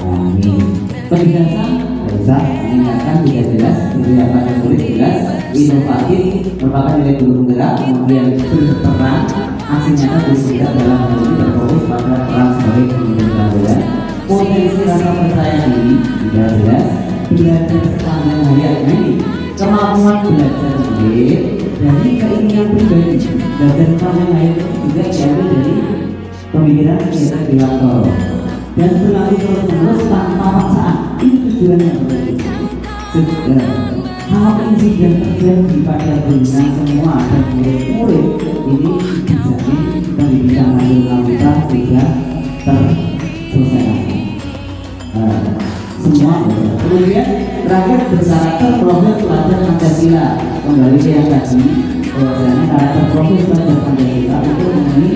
Amin. Penjelasan bisa mengingatkan tidak jelas, kebijakan yang boleh jelas, inovatif, merupakan nilai guru penggerak, kemudian berperan, aksi nyata bersedia dalam hal ini berfokus pada peran sebagai pemimpin pelajaran, potensi rasa percaya diri, tidak jelas, belajar sepanjang hayat ini, kemampuan belajar murid, dari keinginan pribadi, belajar sepanjang hayat juga diambil dari pemikiran kita bilang dan berlalu terus tanpa paksaan. Ini tujuannya segera hal insiden terjadi pada dengan semua dan murid-murid ini dijamin pendidikan nasional kita tidak terselesaikan semua. Kemudian terakhir berkarakter profil pelajar Pancasila. Kembali ke yang tadi bahwasanya karakter profil pelajar Pancasila itu memenuhi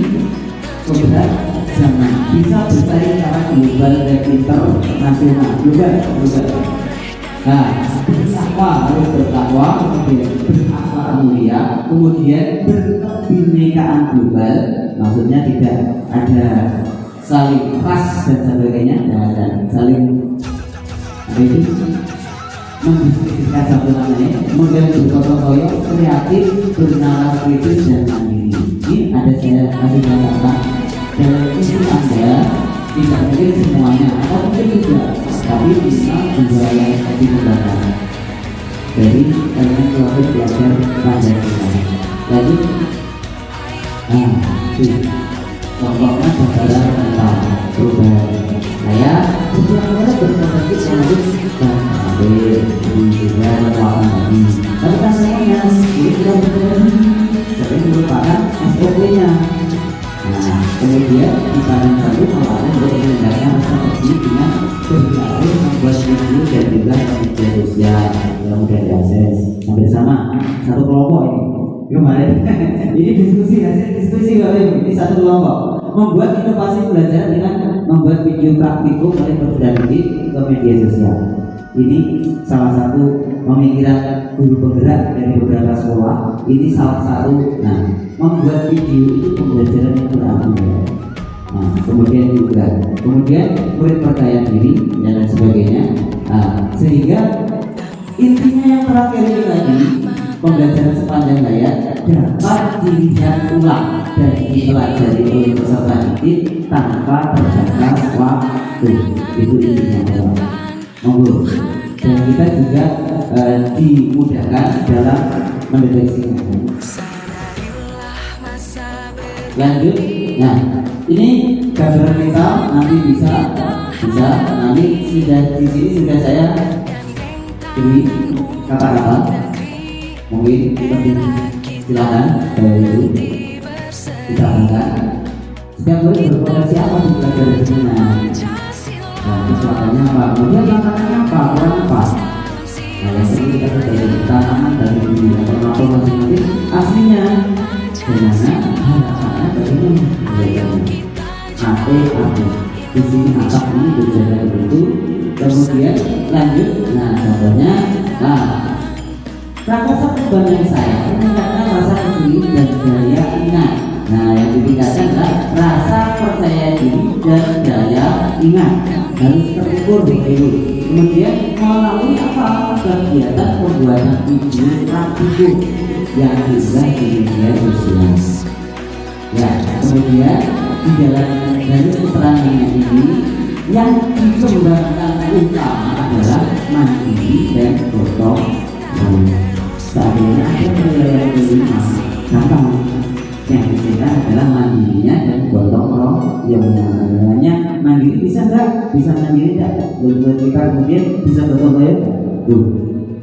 beberapa zaman bisa bersaing secara global dan internasional juga. Nah, bertakwa harus bertakwa, kemudian berakhlak mulia, kemudian berkebinekaan global, maksudnya tidak ada saling ras dan sebagainya, dan saling mendiskusikan satu namanya, kemudian bergotong royong, kreatif, bernalar kritis dan mandiri. Ini ada saya kasih catatan dalam isi Anda tidak mungkin semuanya atau mungkin juga, tapi bisa juga yang dikembangkan. Jadi kalian keluar belajar Pancasila. Jadi, contohnya gambaran tentang perubahan. Saya sebenarnya berkompetisi untuk sampai juga melakukan lagi. Tapi kan sayangnya ini tidak terjadi. Sering merupakan SOP-nya. Nah, kemudian di bagian satu malah untuk meningkatkan strategi dengan berdialog membuat video dan juga media sosial yang mudah diakses. Hampir sama satu kelompok ini kemarin ini diskusi, hasil diskusi Bapak Ibu. Ini satu kelompok membuat inovasi belajar dengan membuat video praktikum oleh perguruan tinggi ke media sosial. Ini salah satu pemikiran guru penggerak dari beberapa sekolah. Ini salah satu. Nah, membuat video itu pembelajaran yang berambil. Nah, kemudian murid percaya diri dan lain sebagainya. Nah, sehingga intinya yang terakhir ini tadi, pembelajaran sepanjang hayat dapat dilihat ulang dan dipelajari oleh peserta didik tanpa terbatas waktu. Itu intinya. Monggo. Dan kita juga dimudahkan dalam mendeteksinya. Lanjut. Nah, ini gambaran kita nanti bisa nanti sudah di sini sudah saya beri kata-kata. Mungkin lebih silakan dari itu kita angkat. Setiap murid berpotensi apa di pelajaran ini? Nah, kesuatannya apa? Kemudian tantangannya apa? Kurang apa? Nah, yang sering kita belajar tantangan dari diri atau masing-masing aslinya. Bagaimana harapannya bagaimana belajarnya? Di sini atap ini berjalan begitu. Kemudian lanjut. Nah, contohnya, prakarsa perubahan yang saya meningkatkan rasa peduli dan daya ingat. Nah, yang ditingkatkan adalah rasa percaya diri dan daya ingat. Harus terukur begitu. Kemudian melalui apa? Kegiatan pembuatan video praktikum yang diunggah di media sosial. Ya, kemudian di dalam dari keterangan ini yang dikembangkan utama adalah mandiri dan gotong royong. Seandainya ada penilaian kelima, gampang. Yang dibedakan adalah mandirinya dan gotong royongnya. Namanya mandiri bisa enggak? Bisa mandiri enggak? Buat kita kemudian bisa gotong royong.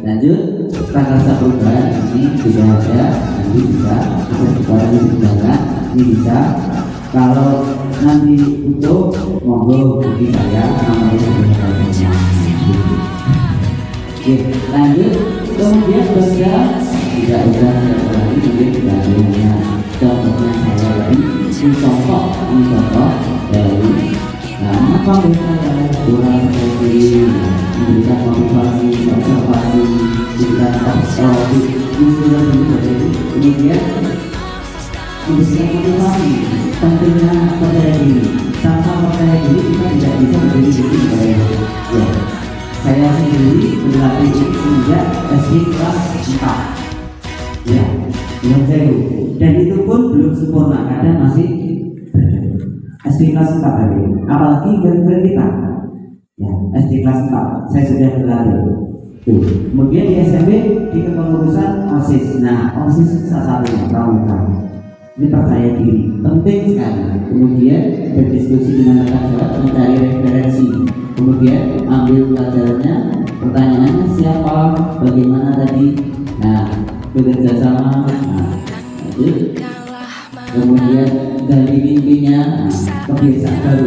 Lanjut, prakarsa perubahan ini sudah ada, nanti bisa sekarang digunakan, ini bisa. Kalau nanti butuh, monggo bagi saya namanya sebenarnya. Oke, lanjut. Kemudian benda tidak usah lagi mungkin bagiannya. Contohnya saya lagi ini contoh dari apa misalnya orang seperti memberikan motivasi, observasi, memberikan observasi, kemudian memberikan motivasi. Pentingnya percaya diri. Tanpa percaya diri kita tidak bisa menjadi diri baik. Ya, saya sendiri berlatih ini sejak SD kelas 4. Ya, yang saya dan itu pun belum sempurna, kadang masih SD kelas 4 tadi. Apalagi murid kita. Ya, SD kelas 4 saya sudah berlatih. Kemudian di SMP di kepengurusan OSIS. Nah, OSIS salah satunya pramuka. Ini percaya diri, penting sekali. Kemudian berdiskusi dengan rekan jawab, mencari referensi. Kemudian ambil pelajarannya, pertanyaannya siapa, bagaimana tadi. Nah, bekerja sama. Nah, lanjut. Kemudian dari mimpinya, kebiasaan baru.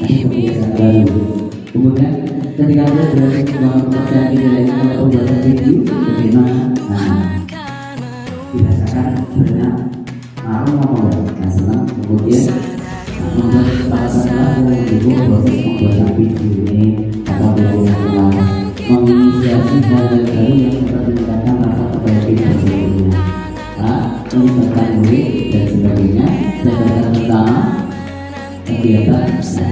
Kebiasaan baru. Kemudian ketika dia berhasil membangun kepercayaan diri oleh pembuatan video, bagaimana? Nah, dirasakan banyak senang. Kemudian membuat kesepakatan lagu proses pembuatan video ini atau menginisiasi hal-hal baru yang dapat meningkatkan rasa percaya diri sebelumnya, melibatkan murid dan sebagainya. Jabatan pertama kegiatan bisa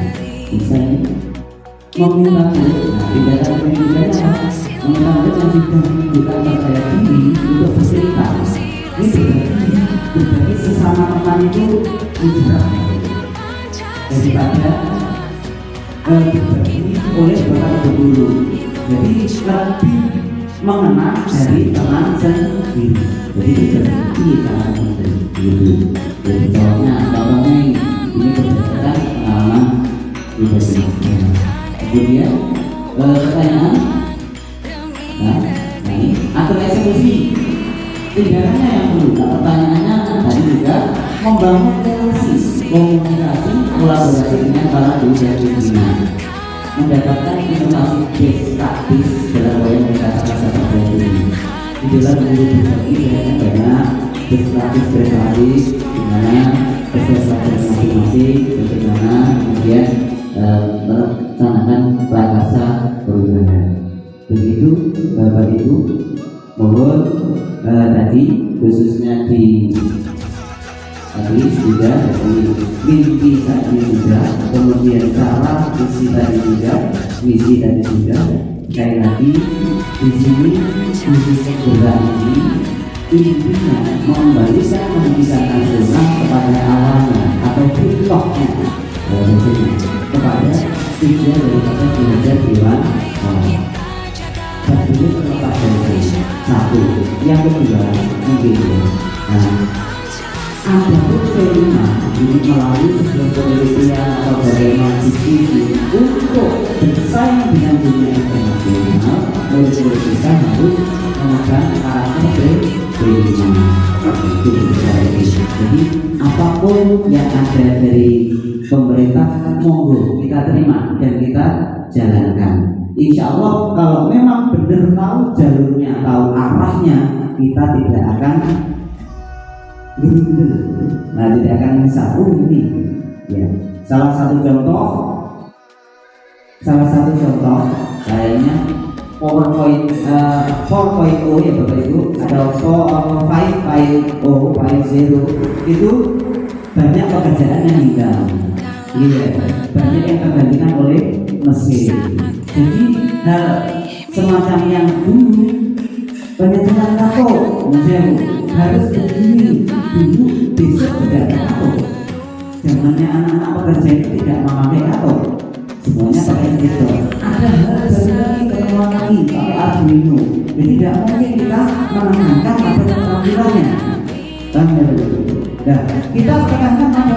ini meminta murid. Tindakan pendidikannya meminta murid yang sudah menunjukkan percaya diri untuk bercerita. Ini berbagi sesama teman itu tidak daripada berbagi oleh bapak guru. Jadi lebih mengenal dari teman sendiri. Jadi berbagi cara sendiri. Jadi contohnya ini berdasarkan pengalaman pribadi. Kemudian pertanyaan, ini atur eksekusi. Tindakannya yang perlu, pertanyaannya tadi juga membangun relasi, komunikasi, kolaborasi dengan para guru dan pimpinan, mendapatkan inovasi best practice dalam yang dikatakan rasa percaya diri. Di dalam guru berbagi banyak berlapis di mana pelajaran masing-masing, bagaimana kemudian melaksanakan prakarsa perubahan. Begitu Bapak Ibu, mohon tadi khususnya di tadi sudah dari mimpi tadi sudah, kemudian cara visi tadi juga, misi tadi sudah. Sekali lagi di sini khusus berarti intinya mengembalikan pendidikan nasional kepada awalnya atau kickoffnya kepada tujuan daripada kinerja Dewan. Satu terlepas dari satu, yang kedua mungkin ada tema ini melalui sebuah penelitian atau bagaimana diskusi untuk bersaing dengan dunia internasional, murid-murid kita harus memegang karakter prima. Jadi apapun yang ada dari pemerintah monggo kita terima dan kita jalankan. Insya Allah kalau memang benar tahu jalurnya, tahu arahnya, kita tidak akan tidak akan mensapu ini. Ya, salah satu contoh kayaknya PowerPoint 4.0 ya Bapak Ibu, ada 5.0 itu banyak pekerjaan yang hilang. Iya, banyak yang tergantikan oleh mesin. Jadi hal semacam yang dulu banyak jalan tato, harus begini dulu, besok tidak tato. Zamannya anak-anak pekerja itu tidak memakai tato, semuanya pakai gitu. Ada hal baru lagi, keluar lagi pakai Arduino. Jadi tidak mungkin kita menangkan pada keterampilannya. Dan kita tekankan pada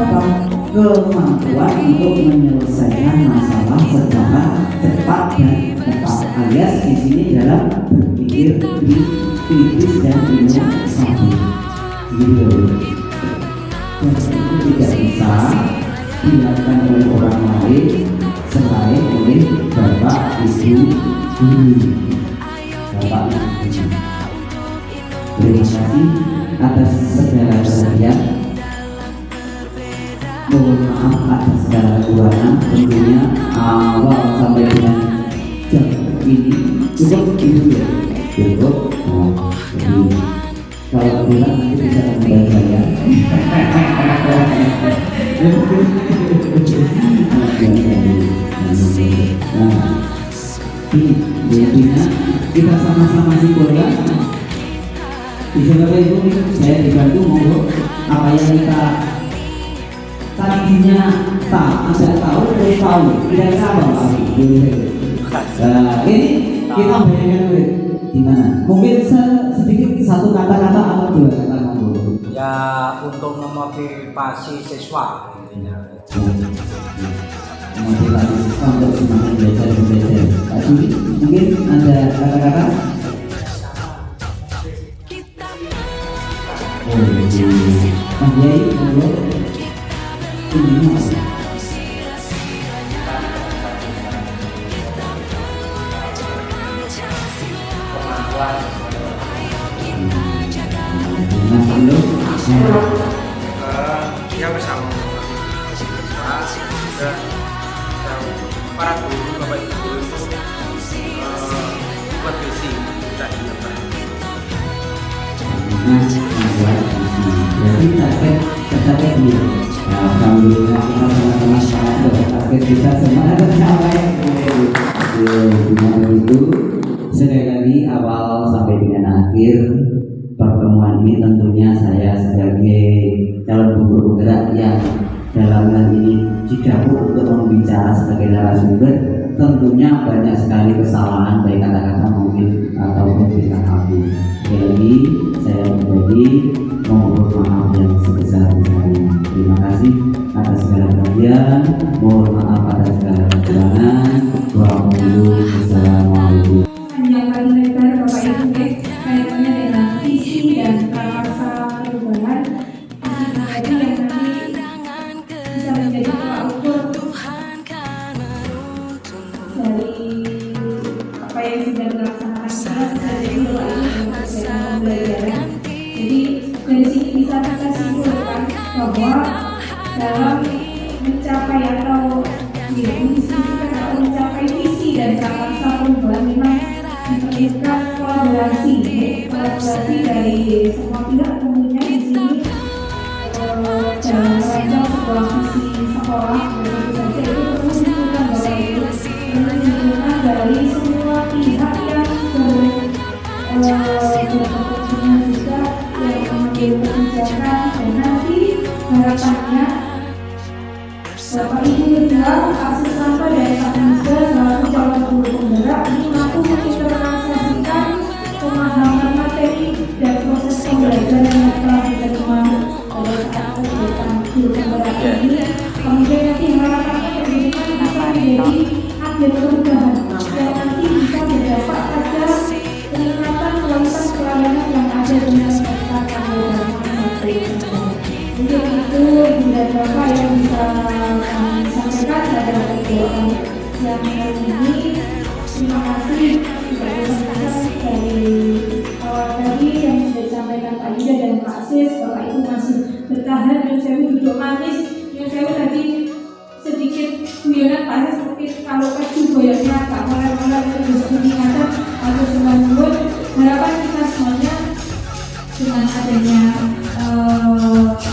kemampuan untuk menyelesaikan masalah secara cepat dan tepat, alias di sini dalam berpikir kritis dan inovasi. Gitu. Dan itu tidak bisa dilakukan oleh orang lain selain oleh Bapak Ibu guru. Bapak Ibu. Terima kasih atas segala perhatian. Mohon maaf atas segala kekurangan. Tentunya awal sampai dengan jam ini cukup itu ya. Cukup. Jadi kalau bilang nanti bisa membayar saya. Intinya kita sama-sama simpulkan. Bisa Bapak Ibu, saya dibantu monggo apa yang kita tadinya tidak tahu terus tahu, tidak sama Pak. Ini kita bayangkan gimana? Mungkin sedikit satu kata-kata atau dua kata monggo. Ya untuk memotivasi siswa intinya. Memotivasi siswa untuk semakin belajar. Pak Juli, mungkin ada kata-kata? Dia bersama dan para guru Bapak Ibu guru itu buat visi kita di depan. Jadi target tercapai dia. Alhamdulillah kita sama-sama sepakat target kita semua tercapai. Dengan itu sekali lagi awal sampai dengan akhir pertemuan ini tentunya saya sebagai calon guru penggerak yang dalam hal ini didapuk untuk membicara sebagai narasumber, tentunya banyak sekali kesalahan baik kata-kata mungkin ataupun kita hapus. Sekali lagi saya pribadi mohon maaf yang sebesar-besarnya. Terima kasih atas segala perhatian, mohon maaf atas segala kekurangan. Wassalamualaikum. Yang paling lebar Bapak Ibu kaitannya dengan visi dan prakarsa perubahan, visi yang nanti bisa menjadi tolak ukur dari apa yang sudah dilaksanakan kita sejak dulu pembelajaran. Jadi dari sini bisa kita simpulkan bahwa dalam mencapai atau mencapai visi dan prakarsa perubahan memang diperlukan kolaborasi dari semua pihak, tentunya di sini dalam merancang sebuah visi sekolah tentu saja itu perlu dilakukan bahwa itu perlu dilakukan dari semua pihak yang berkepentingan juga yang mengambil kebijakan, dan nanti harapannya Bapak Ibu juga akses tanpa dari Pak Muda selaku calon guru penggerak ini mampu menginternalisasikan pemahaman materi dan proses pembelajaran yang telah diterima pada saat kegiatan guru penggerak ini. Kemudian nanti harapannya pendidikan bisa menjadi agen perubahan yang nanti bisa berdampak pada peningkatan kualitas pelayanan yang ada dengan masyarakat dan mungkin itu Ibu dan Bapak yang bisa kami sampaikan pada kegiatan siang hari ini. Terima kasih dari awal tadi yang sudah disampaikan Pak Yuda dan Pak Sis. Bapak Ibu masih bertahan, dan saya duduk manis. Yang saya tadi sedikit guyonan Pak Sis, mungkin kalau keju goyangnya Pak mulai itu bisa diingatkan atau semua harapan kita semuanya dengan adanya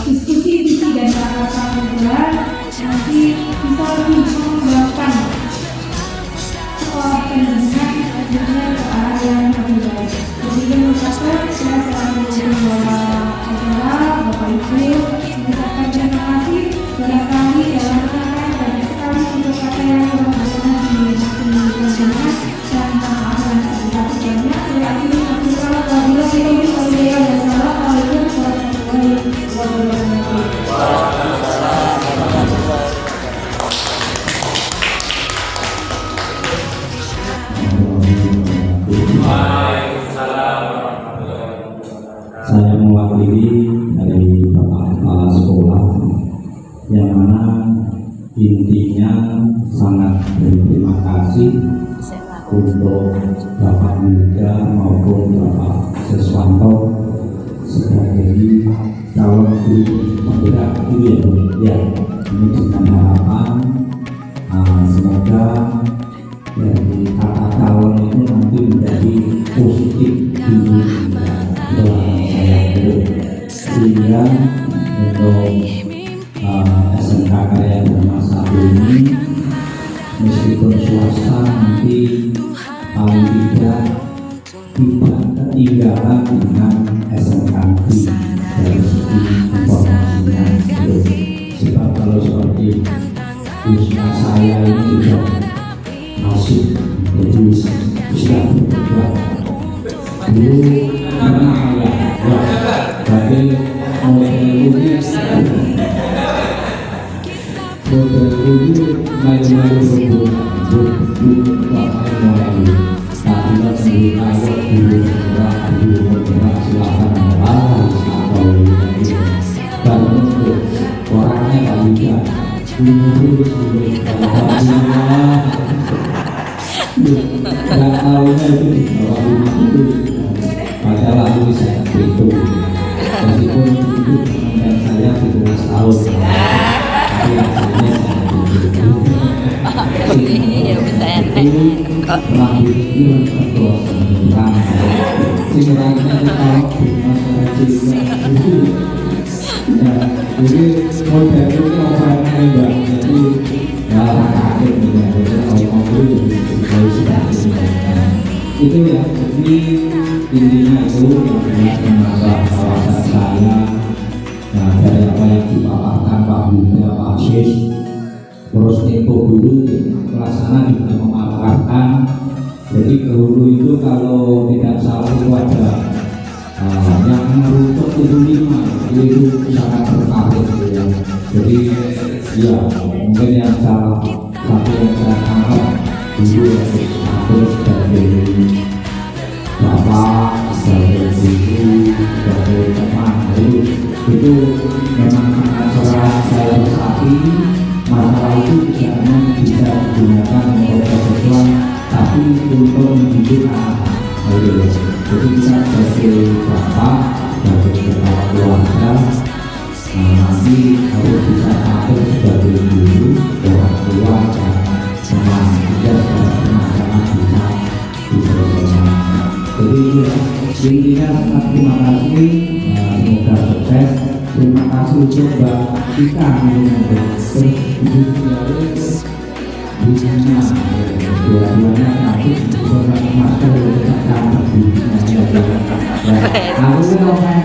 diskusi visi dan prakarsa penggerak nanti bisa lebih mengembangkan sekolah pendidikan tentunya ke arah yang lebih baik. Jadi mengucapkan saya selalu membawa acara Bapak Ibu mengucapkan terima kasih. Barangkali dalam rangka banyak sekali untuk kata yang kurang berkenan di masyarakat dan maaf dan sebagainya. Saya akhiri kalau apabila kita bisa melihat dan salah kalau itu saya mewakili dari Bapak Kepala Sekolah yang mana intinya sangat berterima kasih untuk Bapak Yuda maupun Bapak Seswanto sebagai calon guru penggerak ya, ini dengan harapan semoga dari kata calon itu nanti menjadi positif di saya sehingga untuk SMK Karya Dharma satu ini meskipun swasta nanti paling tidak ketinggalan dengan SMK dari segi informasinya. Sebab kalau seperti usaha saya ini juga masih jadi sudah berbuat dulu karena tapi model ini malu-malu berbuat tapi kalau silakan dan untuk orangnya kalau tidak nggak tahunya itu itu padahal aku bisa itu meskipun itu dan saya 17 tahun tapi hasilnya iya bisa rambut itu terus kurang sebenarnya kalau jadi model itu orangnya mbak jadi ya kaget jadi kalau itu ya, jadi intinya itu yang menambah kawasan saya. Nah, dari apa yang dipaparkan Pak Yuda, Pak Sis, terus tempo dulu pelaksana juga memaparkan. Jadi guru itu kalau tidak salah itu ada yang merupakan itu 5 itu sangat tertarik ya. Jadi ya mungkin yang salah satu yang saya tangkap dulu terus dari bapak, dari ibu, dari teman itu memang sangat saya resapi. Masalah itu tidak hanya bisa digunakan untuk kebutuhan, tapi untuk mendidik anak. Jadi kita sebagai bapak, sebagai kepala keluarga Jadi harus bisa tampil sebagai guru, orang tua dan teman juga secara bermasalah bisa diselesaikan. Jadi intinya terima kasih, semoga sukses. Terima kasih untuk Mbak Tika terus bukunya dua-duanya nanti bisa masker tetap aku mau main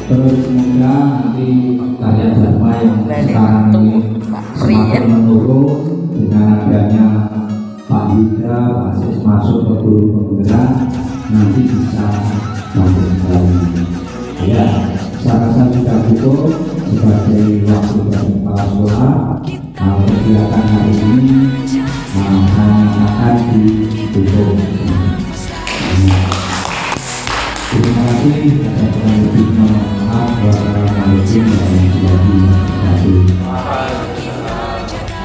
terus semoga nanti karya Dharma yang sekarang ini semakin menurun dengan adanya Pak Yuda masuk ke guru penggerak nanti bisa bangun lagi. Ya, saya rasa sudah cukup sebagai waktu dari kepala sekolah. Kegiatan hari ini akan ditutup. Terima kasih atas kurang lebih maaf. Wassalamualaikum warahmatullahi wabarakatuh.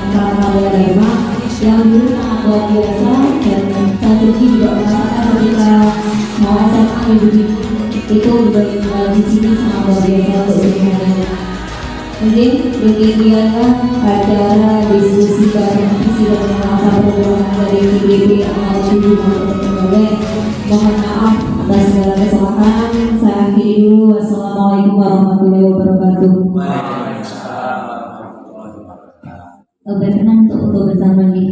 Para Dharma yang dulu sangat luar biasa dan saya juga merasakan ketika mau SMA itu di sini sangat luar biasa untuk dunia. Mungkin demikianlah acara diskusi bareng visi dan masa perjuangan dari IPB Angkatan 7 Kabupaten. Mohon maaf atas segala kesalahan. Saya akhiri dulu. Wassalamualaikum warahmatullahi wabarakatuh. Berkenan untuk bersama nih.